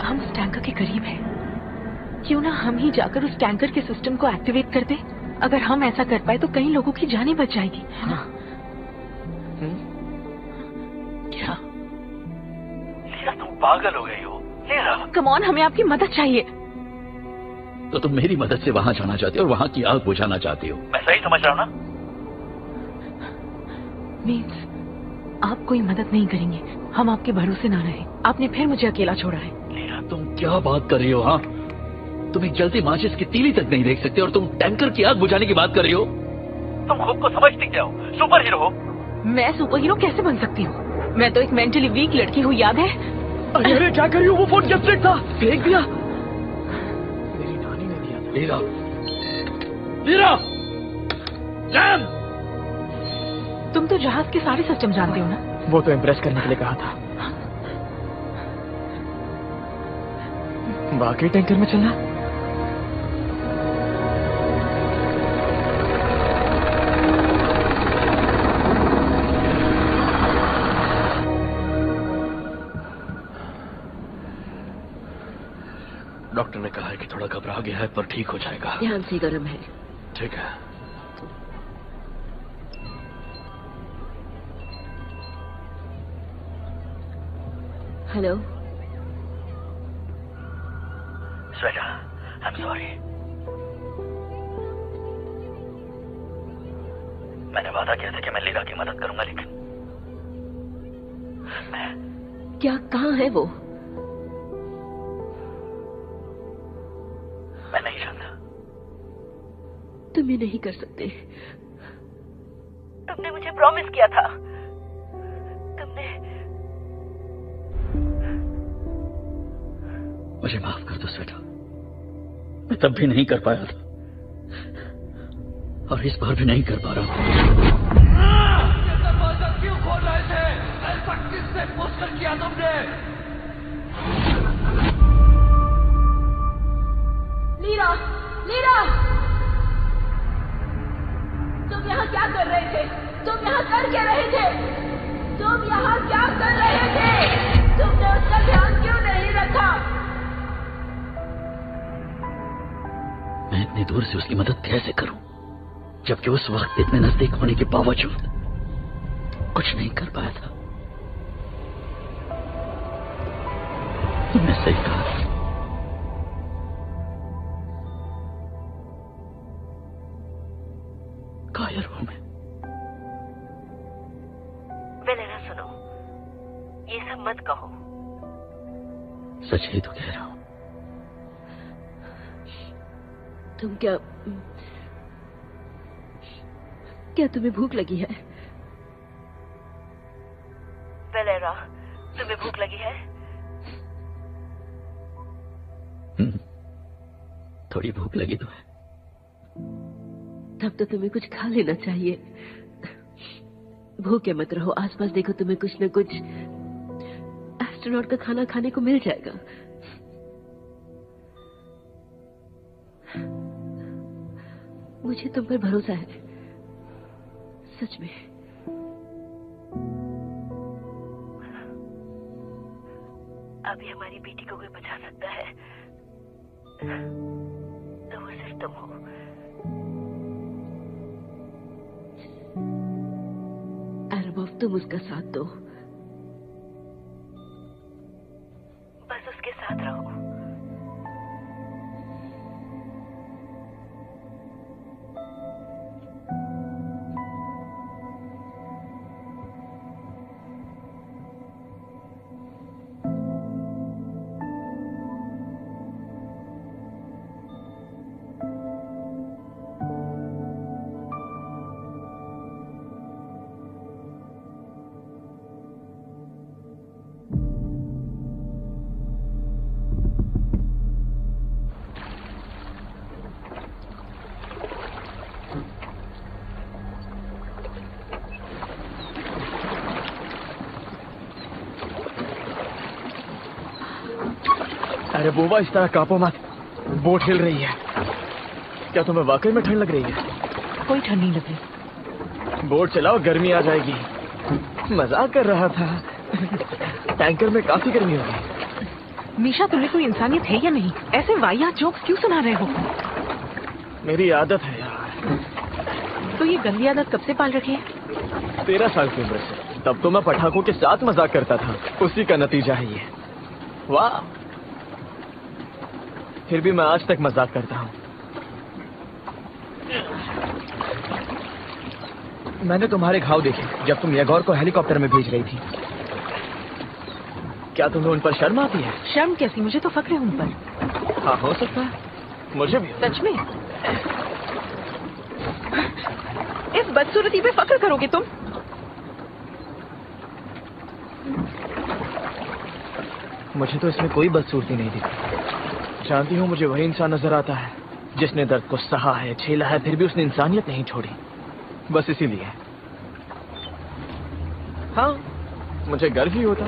हम उस टैंकर के करीब हैं, क्यों ना हम ही जाकर उस टैंकर के सिस्टम को एक्टिवेट कर दें? अगर हम ऐसा कर पाए तो कई लोगों की जानें बच जाएगी, है ना? क्या लीरा, तुम पागल हो गई हो? लीरा, कम ऑन, हमें आपकी मदद चाहिए। तो तुम मेरी मदद से वहां जाना चाहती हो और वहां की आग बुझाना चाहती हो? मैं सही समझ रहा हूँ ना? मीन्स आप कोई मदद नहीं करेंगे, हम आपके भरोसे ना रहे। आपने फिर मुझे अकेला छोड़ा है। लीरा, तुम क्या बात कर रही हो? हाँ, तुम एक जलती माचिस की तीली तक नहीं देख सकते और तुम टैंकर की आग बुझाने की बात कर रही हो? तुम खुद को समझती क्या हो? सुपर हीरो हो। मैं सुपर हीरो कैसे बन सकती हूँ? मैं तो एक मेंटली वीक लड़की हूँ, याद है? अरे क्या कर रही हो? वो फोन जस्टिक था, फेंक दिया। मेरी नानी ने दिया था। Lira, lira, jam! तुम तो जहाज के सारे सिस्टम जानते हो ना? वो तो इम्प्रेस करने के लिए कहा था। बाकी टैंकर में चलना? डॉक्टर ने कहा है कि थोड़ा घबरा गया है पर ठीक हो जाएगा। ध्यान से गर्म है। ठीक है। Hello Shweta, I am sorry. मैंने वादा किया था कि मैं लीरा की मदद करूंगा, लेकिन क्या कहाँ है वो? मैं नहीं जानता। तुम ये नहीं कर सकते। तुमने मुझे प्रॉमिस किया था। तुमने मुझे माफ कर दो श्वेता, मैं तब भी नहीं कर पाया था और इस बार भी नहीं कर पा रहा हूँ। क्यों खोल रहे थे? ऐसा किससे पूछकर किया तुमने? लीरा, लीरा, तुम यहाँ क्या कर रहे थे? तुम यहाँ कर क्या रहे थे? तुम यहाँ क्या कर रहे थे? तुमने उसका ध्यान क्यों नहीं रखा? मैं इतनी दूर से उसकी मदद कैसे करूं, जबकि उस वक्त इतने नजदीक होने के बावजूद कुछ नहीं कर पाया था। तुमने सही कहा। कायर हूं मैं। वेलेरा, सुनो, ये सब मत कहो। सच ही तो कह रहा हूं। तुम क्या तुम्हें भूख लगी है? वेलेरा, तुम्हें भूख लगी है? थोड़ी भूख लगी तो है। तब तो तुम्हें कुछ खा लेना चाहिए। भूखे मत रहो, आसपास देखो, तुम्हें कुछ न कुछ एस्ट्रोनॉट का खाना खाने को मिल जाएगा। मुझे तुम पर भरोसा है, सच में। अभी हमारी बेटी को कोई बचा सकता है तो वो सिर्फ तुम हो। अरबाब, तुम उसका साथ दो। बस उसके साथ रहो। अरे बुआ, इस तरह कांपो मत, बोट हिल रही है। क्या तुम्हें वाकई में ठंड लग रही है? कोई ठंड नहीं लग रही। बोट चलाओ, गर्मी आ जाएगी। मजाक कर रहा था। टैंकर में काफी गर्मी होगी। मीशा, तुम्हें कोई इंसानियत है या नहीं? ऐसे वाहियात जोक्स क्यों सुना रहे हो? मेरी आदत है यार। तो ये गंदी आदत कब से पाल रखी है? 13 साल की उम्र से। तब तो मैं पटाखों के साथ मजाक करता था। उसी का नतीजा है ये। वाह, फिर भी मैं आज तक मजाक करता हूँ। मैंने तुम्हारे घाव देखे जब तुम येगोर को हेलीकॉप्टर में भेज रही थी। क्या तुम्हें उन पर शर्म आती है? शर्म कैसी? मुझे तो फक्र है उन पर। हाँ, हो सकता है, मुझे भी। सच में? इस बदसूरती पे फक्र करोगे तुम? मुझे तो इसमें कोई बदसूरती नहीं दिखती। जानती हूँ, मुझे वही इंसान नजर आता है जिसने दर्द को सहा है, झेला है, फिर भी उसने इंसानियत नहीं छोड़ी। बस इसीलिए। हाँ, मुझे गर्व ही होता।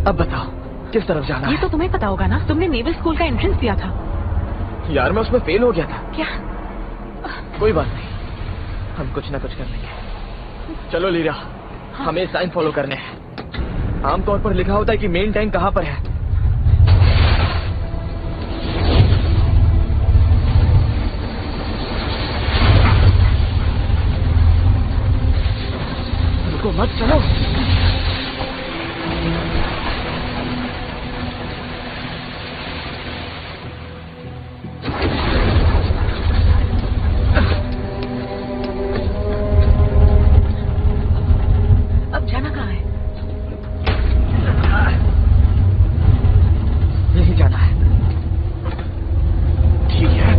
अब बताओ, किस तरफ जाना है? ये तो तुम्हें पता होगा ना, तुमने नेवल स्कूल का एंट्रेंस दिया था। यार, मैं उसमें फेल हो गया था। क्या? कोई बात नहीं, हम कुछ ना कुछ कर लेंगे। चलो लीरा, हमें साइन फॉलो करने हैं। आमतौर पर लिखा होता है कि मेन टैंक कहाँ पर है। रुको मत, चलो। अब जाना कहाँ है? यही जाना है। ठीक है।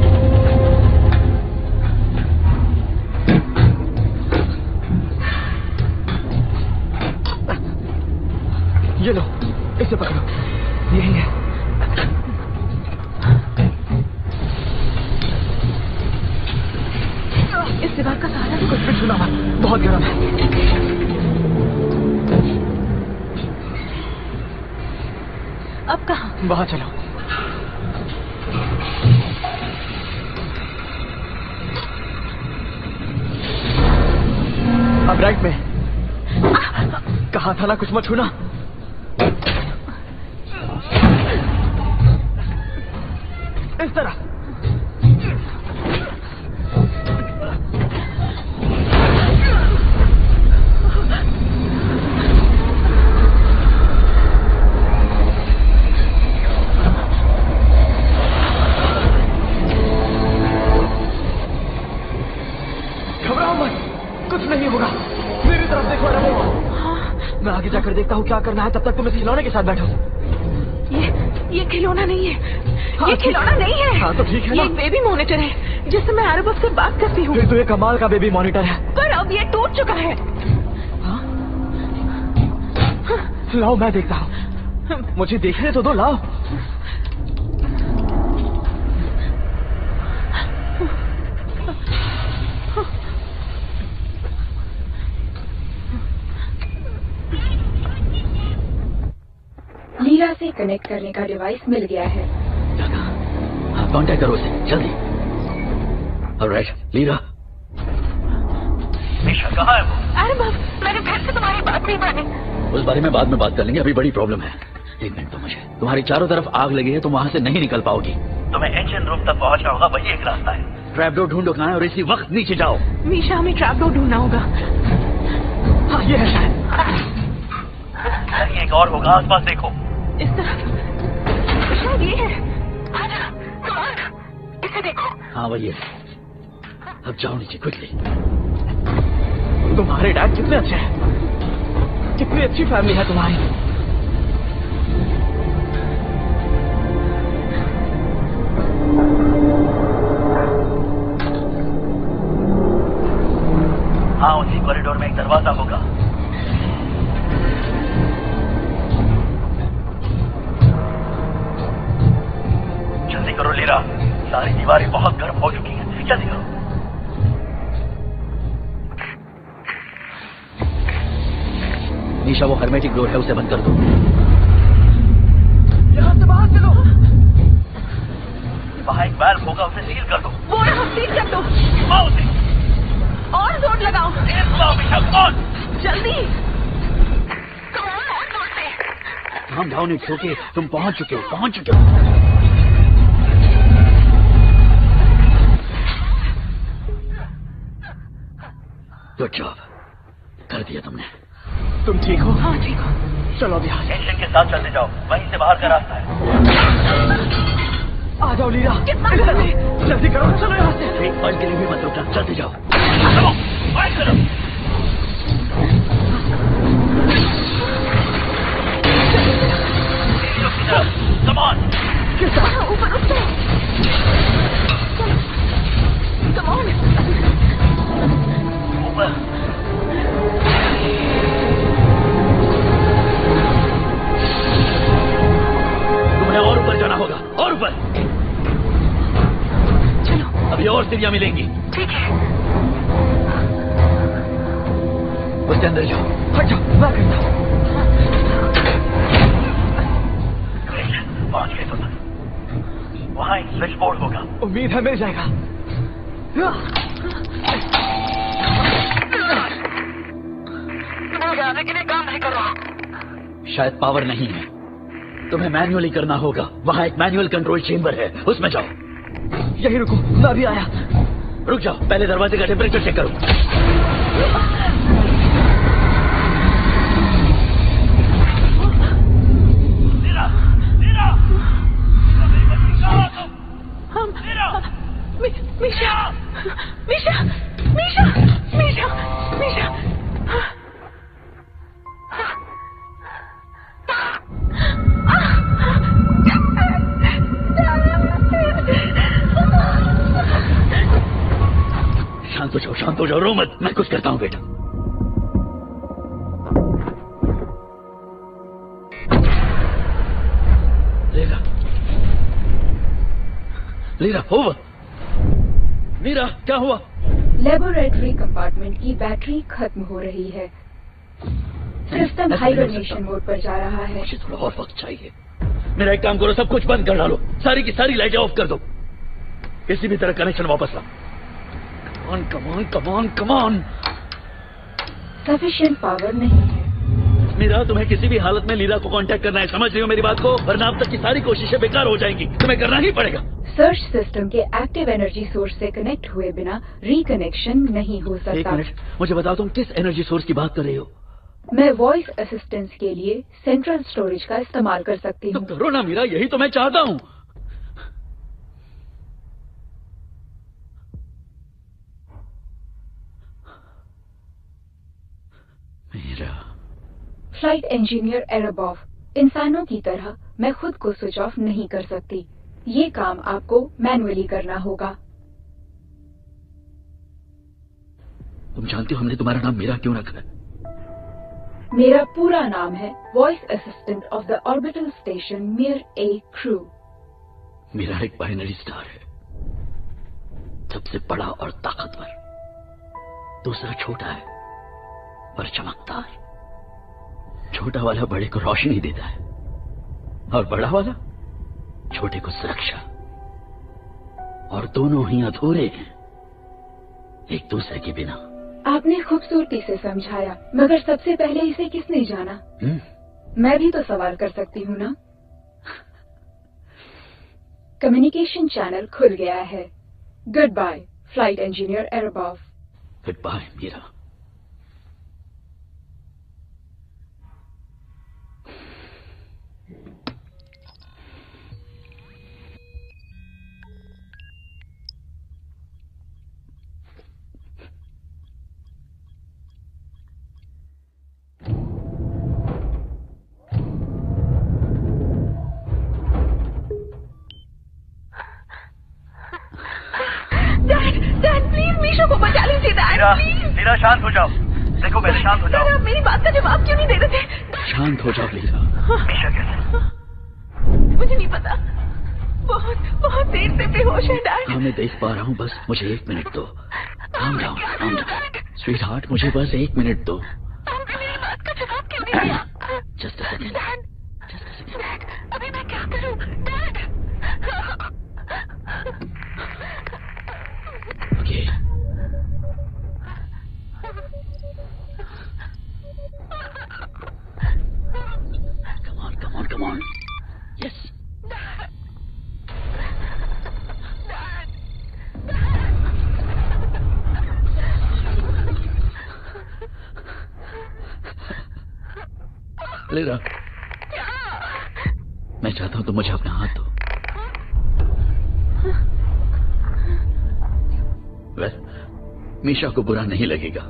ये लो, इसे पकड़ो। यही है। इस दीवार का सहारा तो कुछ भी छूना मत, बहुत गर्म है। अब कहाँ? वहां चलो। अब राइट में। कहा था ना कुछ मत छूना। इस तरह। कुछ नहीं होगा। मेरी तरफ देखो रमो। मैं आगे जाकर देखता हूँ क्या करना है, तब तक तुम इस खिलौने के साथ बैठो। ये खिलौना नहीं है। हाँ, ये खिलौना नहीं है। हाँ तो ठीक है ना। ये बेबी मॉनिटर है जिससे मैं एरोबफ से बात करती हूँ। फिर तो ये कमाल का बेबी मॉनिटर है। पर अब ये टूट चुका है। लाओ मैं देखता हूँ, मुझे देखने तो दो। लाओ। लीरा से कनेक्ट करने का डिवाइस मिल गया है। कांटेक्ट करो उसे जल्दी। Alright lira. निशा कहाँ है वो? अरे बाप, मैंने फिर से तुम्हारी बात नहीं मानी। उस बारे में बाद में बात कर लेंगे, अभी बड़ी प्रॉब्लम है। एक मिनट तो मुझे, तुम्हारी चारों तरफ आग लगी है, तुम वहां से नहीं निकल पाओगी। तुम्हें इंजन रूम तक पहुंचना होगा, वही एक रास्ता है। ट्रैप डोर ढूंढो कहाँ है और इसी वक्त नीचे जाओ। मीशा, हमें ट्रैप डोर ढूंढना होगा। हाँ ये है शायद। नहीं, एक और होगा, आसपास देखो। इस तरफ शायद ये है। इसे देखो। हाँ वही है। अब जाओ नीचे क्विकली। तुम्हारे डैड कितने अच्छे हैं, कितनी अच्छी फैमिली है तुम्हारी। हाँ उसी कॉरिडोर में एक दरवाजा होगा। जल्दी करो लीरा, सारी दीवारें बहुत गर्म हो चुकी हैं, जल्दी करो। निशा वो हर्मेटिक डोर है, उसे बंद कर दो। यहाँ से बाहर चलो। वहाँ एक वाल्व होगा, उसे सील कर दो। वो रहा, सील कर दो। उसे और जोर लगाओ। जल्दी। हम डाउन इट्स ओके, तुम पहुंच चुके हो, पहुंच चुके हो। गुड जॉब, कर दिया तुमने। तुम ठीक हो? हाँ ठीक हो। चलो अब यहाँ से। इंजन के साथ चलते जाओ, वहीं से बाहर का रास्ता है। आ जाओ लीरा, जल्दी करो, चलो यहाँ से। एक पल के लिए भी मत रुकना, चलते जाओ। Come on! ऊपर उठो। Come on! ऊपर। तुम्हें और ऊपर जाना होगा, और ऊपर। चलो। अभी और सीढ़ियां मिलेंगी। ठीक है। उसके अंदर जाओ। हट जाओ, मैं करता हूँ। पहुंच गए तुम। वहाँ एक स्विच बोर्ड होगा। उम्मीद है मिल जाएगा। तुम्हें जाने के लिए काम नहीं कर रहा। शायद पावर नहीं है, तुम्हें मैन्युअली करना होगा। वहाँ एक मैनुअल कंट्रोल चेंबर है, उसमें जाओ। यही रुको, मैं भी आया। रुक जाओ, पहले दरवाजे का टेम्परेचर चेक करो। मीशा, मीशा, मीशा, मीशा, मीशा। शांत हो जाओ, रो मत, मैं कुछ करता हूँ बेटा। Lira, over. मीरा, क्या हुआ? लेबोरेटरी कंपार्टमेंट की बैटरी खत्म हो रही है। सिस्टम हाइबरनेशन मोड पर जा रहा है। मुझे थोड़ा और वक्त चाहिए। मेरा एक काम करो, सब कुछ बंद कर डालो, सारी की सारी लाइटें ऑफ कर दो, किसी भी तरह कनेक्शन वापस लाओ। कमान, कमान, कमान। सफिशिएंट पावर नहीं है। मीरा, तुम्हें किसी भी हालत में लीला को कांटेक्ट करना है, समझ रही हो मेरी बात को? वरना अब तक की सारी कोशिशें बेकार हो जाएंगी, तुम्हें करना ही पड़ेगा। सर्च सिस्टम के एक्टिव एनर्जी सोर्स से कनेक्ट हुए बिना रिकनेक्शन नहीं हो सकता। एक मिनट, मुझे बताओ तुम किस एनर्जी सोर्स की बात कर रही हो? मैं वॉइस असिस्टेंस के लिए सेंट्रल स्टोरेज का इस्तेमाल कर सकती हूँ। तो करो ना मीरा, यही तो मैं चाहता हूँ। मेरा फ्लाइट इंजीनियर एरेबॉफ, इंसानों की तरह मैं खुद को स्विच ऑफ नहीं कर सकती। ये काम आपको मैनुअली करना होगा। तुम जानती हो हमने तुम्हारा नाम मीरा क्यों रखा है? मेरा पूरा नाम है voice assistant of the orbital station मिर ए क्रू। मीरा एक बाइनरी स्टार है, सबसे बड़ा और ताकतवर। दूसरा छोटा है पर चमकदार। छोटा वाला बड़े को रोशनी देता है और बड़ा वाला छोटे को सुरक्षा। और दोनों ही अधूरे हैं एक दूसरे के बिना। आपने खूबसूरती से समझाया, मगर सबसे पहले इसे किसने जाना? मैं भी तो सवाल कर सकती हूँ ना। कम्युनिकेशन चैनल खुल गया है। गुड बाय फ्लाइट इंजीनियर एरेबॉफ। Good bye Meera. मीरा शांत हो जाओ। देखो पहले शांत हो जाओ। आप मेरी बात का जवाब क्यों नहीं दे रहे थे? शांत हो जाओ मीरा। मीशा कैसे? मुझे नहीं पता, बहुत देर से बेहोश है डैड। हाँ मैं देख पा रहा हूँ, बस मुझे 1 मिनट दो। calm down, calm down। Sweet heart मुझे बस 1 मिनट दो। आपने मेरी बात का जवाब क्यों नहीं दिया? Just a second. डैड, अभी मैं क्या करूँ dad? Okay come on yes Mira, मैं चाहता हूं तुम मुझे अपना हाथ दो। मीशा को बुरा नहीं लगेगा।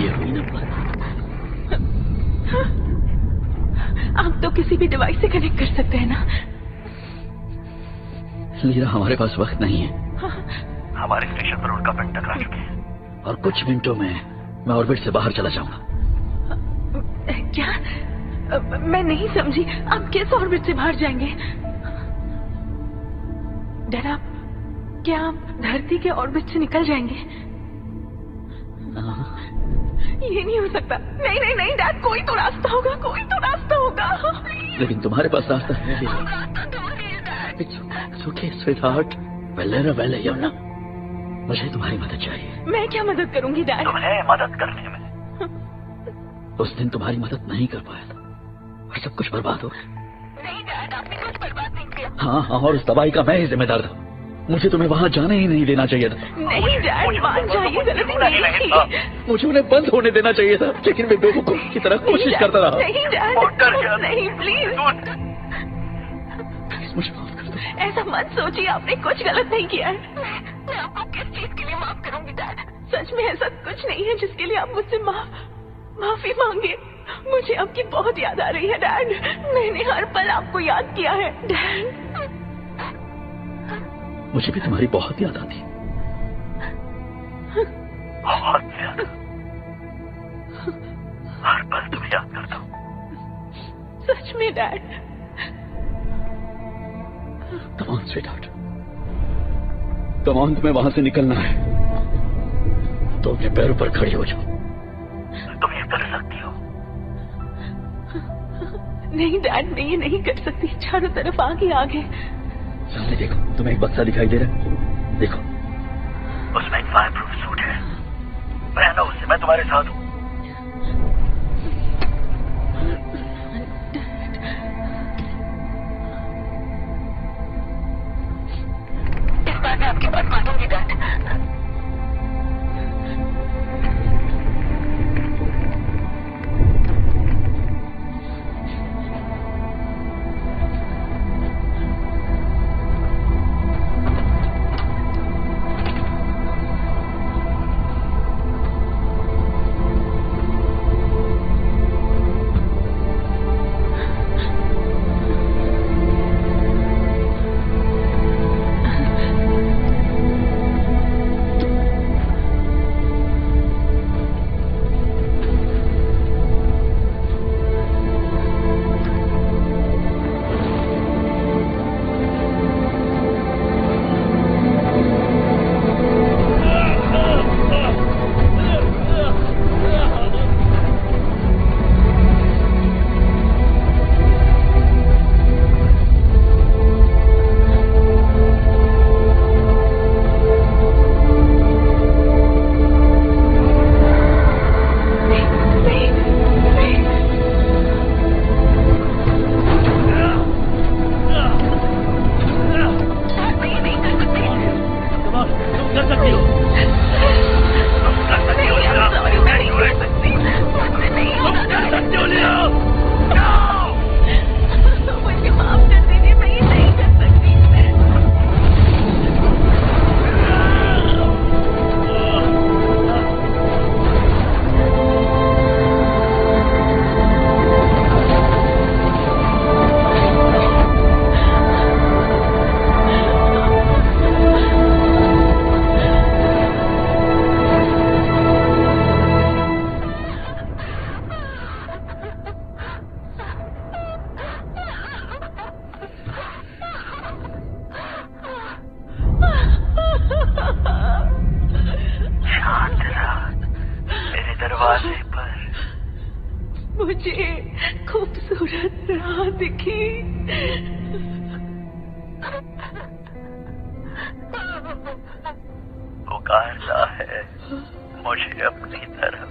ये हुई ना बात। आप तो किसी भी डिवाइस से कनेक्ट कर सकते हैं ना? मीरा, हमारे पास वक्त नहीं है। हमारे स्टेशन पर उल्का पिंड टकरा चुके हैं और कुछ मिनटों में मैं ऑर्बिट से बाहर चला जाऊंगा। क्या? मैं नहीं समझी, आप किस ऑर्बिट से बाहर जाएंगे? डैड, क्या आप धरती के ऑर्बिट से निकल जाएंगे? ये नहीं हो सकता। नहीं डैड, कोई तो रास्ता होगा। लेकिन तुम्हारे पास रास्ता है। It's okay, sweetheart. Well, Yamuna, मुझे तुम्हारी मदद चाहिए। मैं क्या मदद करूंगी डैड? तुम्हें मदद करने में। उस दिन तुम्हारी मदद नहीं कर पाया था और सब कुछ बर्बाद हो गया। नहीं डैड, आपने कुछ बर्बाद नहीं किया। हाँ, और उस तबाही का मैं ही जिम्मेदार था। मुझे तुम्हें वहाँ जाने ही नहीं देना चाहिए था। नहीं डैड, मान जाइए, गलती नहीं की। मुझे उन्हें बंद होने देना चाहिए था, लेकिन मैं बेवकूफ की तरह कोशिश करता रहा। नहीं डैड, नहीं प्लीज मुझे माफ कर दो। ऐसा मत सोचिए, आपने कुछ गलत नहीं किया है। मैं आपको किस चीज के लिए माफ करूंगी डैड? सच में ऐसा कुछ नहीं है जिसके लिए आप मुझसे माफी मांगे। मुझे आपकी बहुत याद आ रही है डैड। मैंने हर पल आपको याद किया है डैड। मुझे भी तुम्हारी बहुत याद आती। बहुत ज्यादा। हर पल तुम्हें याद करता हूँ। सच में dad. Come on, sweetheart. Come on, तुम्हें वहां से निकलना है तो अपने पैरों पर खड़ी हो जाओ। तुम ये कर सकती हो। नहीं डैड, मैं ये नहीं कर सकती। चारों तरफ आगे। सामने देखो, तुम्हें एक बक्सा दिखाई दे रहा है? देखो, उसमें एक फायर प्रूफ सूट है। पहनो उसे, मैं तुम्हारे साथ हूँ। इस बार मैं आपकी बात मानूंगी डैड। दरवाजे पर मुझे खूबसूरत राह दिखी। पुकारता है मुझे अपनी तरफ।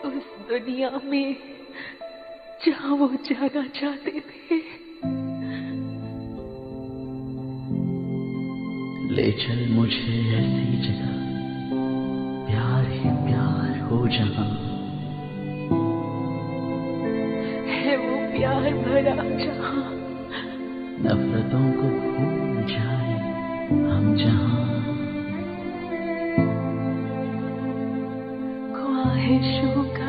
उस दुनिया में जहाँ वो जाना चाहते थे। ले चल मुझे ऐसी जगह, प्यार ही प्यार हो जहाँ। है वो प्यार भरा जहाँ, नफरतों को भूल जाए हम जहाँ। ख्वाहिशों का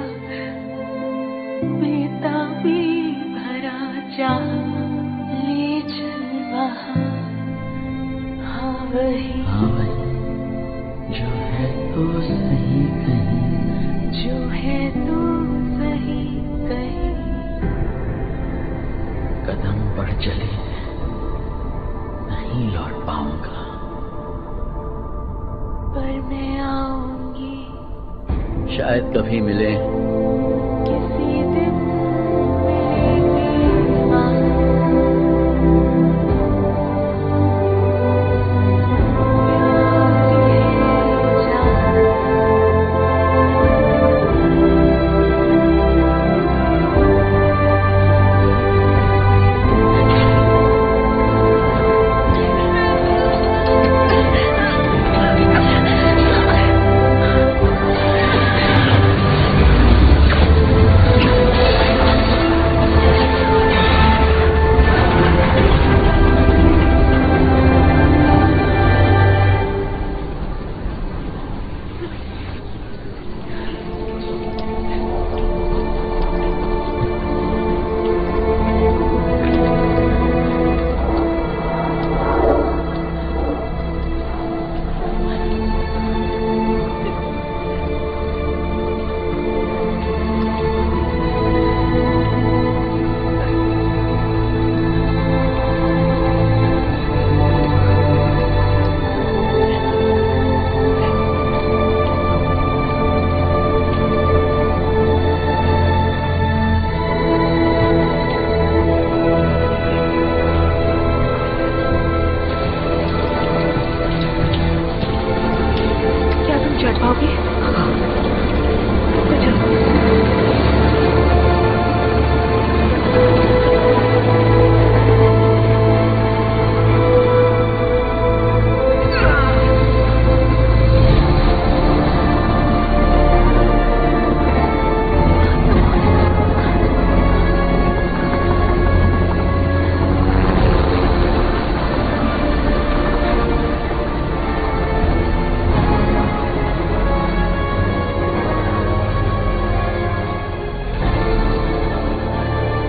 बेताबी भरा जहाँ, ले चल वहाँ। हाँ वही जो है तो सही कहीं, जो है तो सही कहीं। कदम बढ़ चले नहीं लौट पाऊंगा, पर मैं आऊंगी शायद कभी मिले। किसी दिन मिलेंगे वहाँ।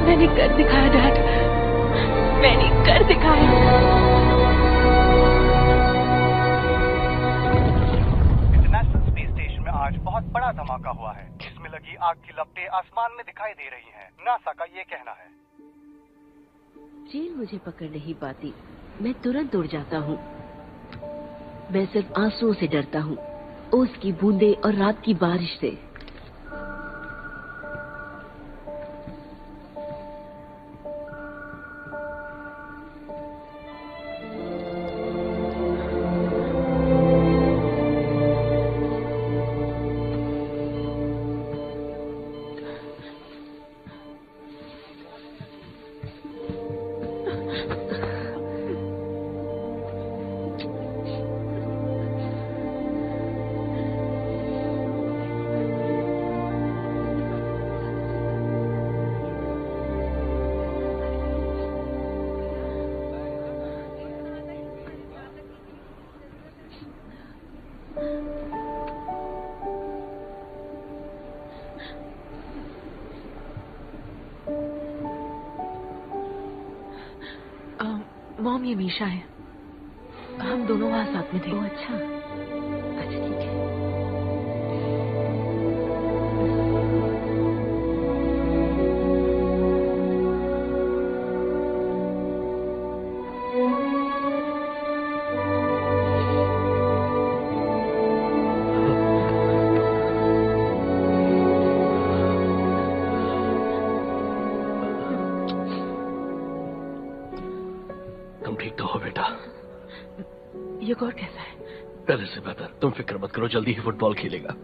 मैंने कर दिखाया डैड, मैंने कर दिखाया। इंटरनेशनल स्पेस स्टेशन में आज बहुत बड़ा धमाका हुआ है। इसमें लगी आग की लपटें आसमान में दिखाई दे रही हैं। नासा का ये कहना है। चील मुझे पकड़ नहीं पाती, मैं तुरंत उड़ जाता हूँ। मैं सिर्फ आंसुओं से डरता हूँ, ओस की बूंदे और रात की बारिश से। मॉम ये मीशा है, हम दोनों वहाँ साथ में थे। ओह अच्छा, अच्छा ठीक है। ये गौर कैसा है? पहले से बेहतर। तुम फिक्र मत करो, जल्दी ही फुटबॉल खेलेगा।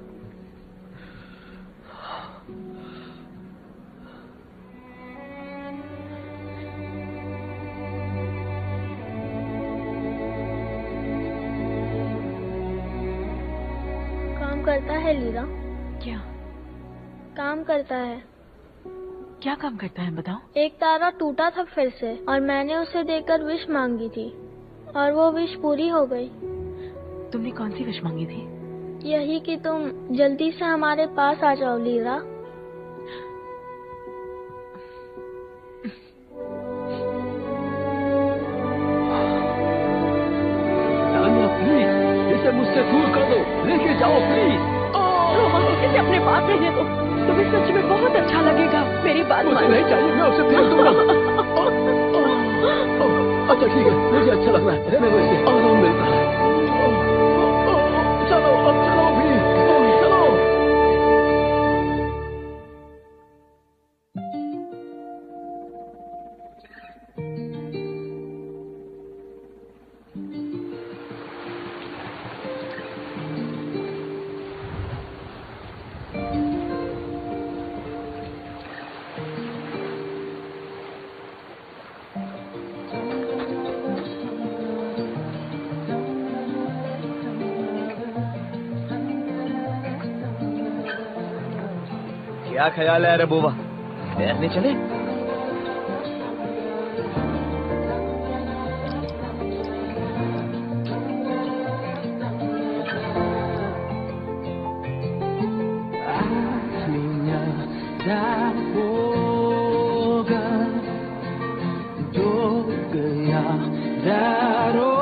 काम करता है लीरा। क्या काम करता है? क्या काम करता है बताओ? एक तारा टूटा था फिर से, और मैंने उसे देकर विश मांगी थी, और वो विश पूरी हो गई। तुमने कौन सी विश मांगी थी? यही कि तुम जल्दी से हमारे पास आ जाओ लीरा। तानिया प्लीज, इसे मुझसे दूर कर दो, लेके जाओ प्लीज। रोमा को किसी अपने पास रहने दो, तुम्हें सच में बहुत अच्छा लगेगा। मेरी बात मुझे नहीं चाहिए, मैं उसे फेंक दूंगा। अच्छा ठीक है, मुझे अच्छा लग रहा है, रहने दो इसे, आराम मिलता है। चलो अब चलो भी, चलो। क्या ख्याल है रबूबा, तैरने चले? Daro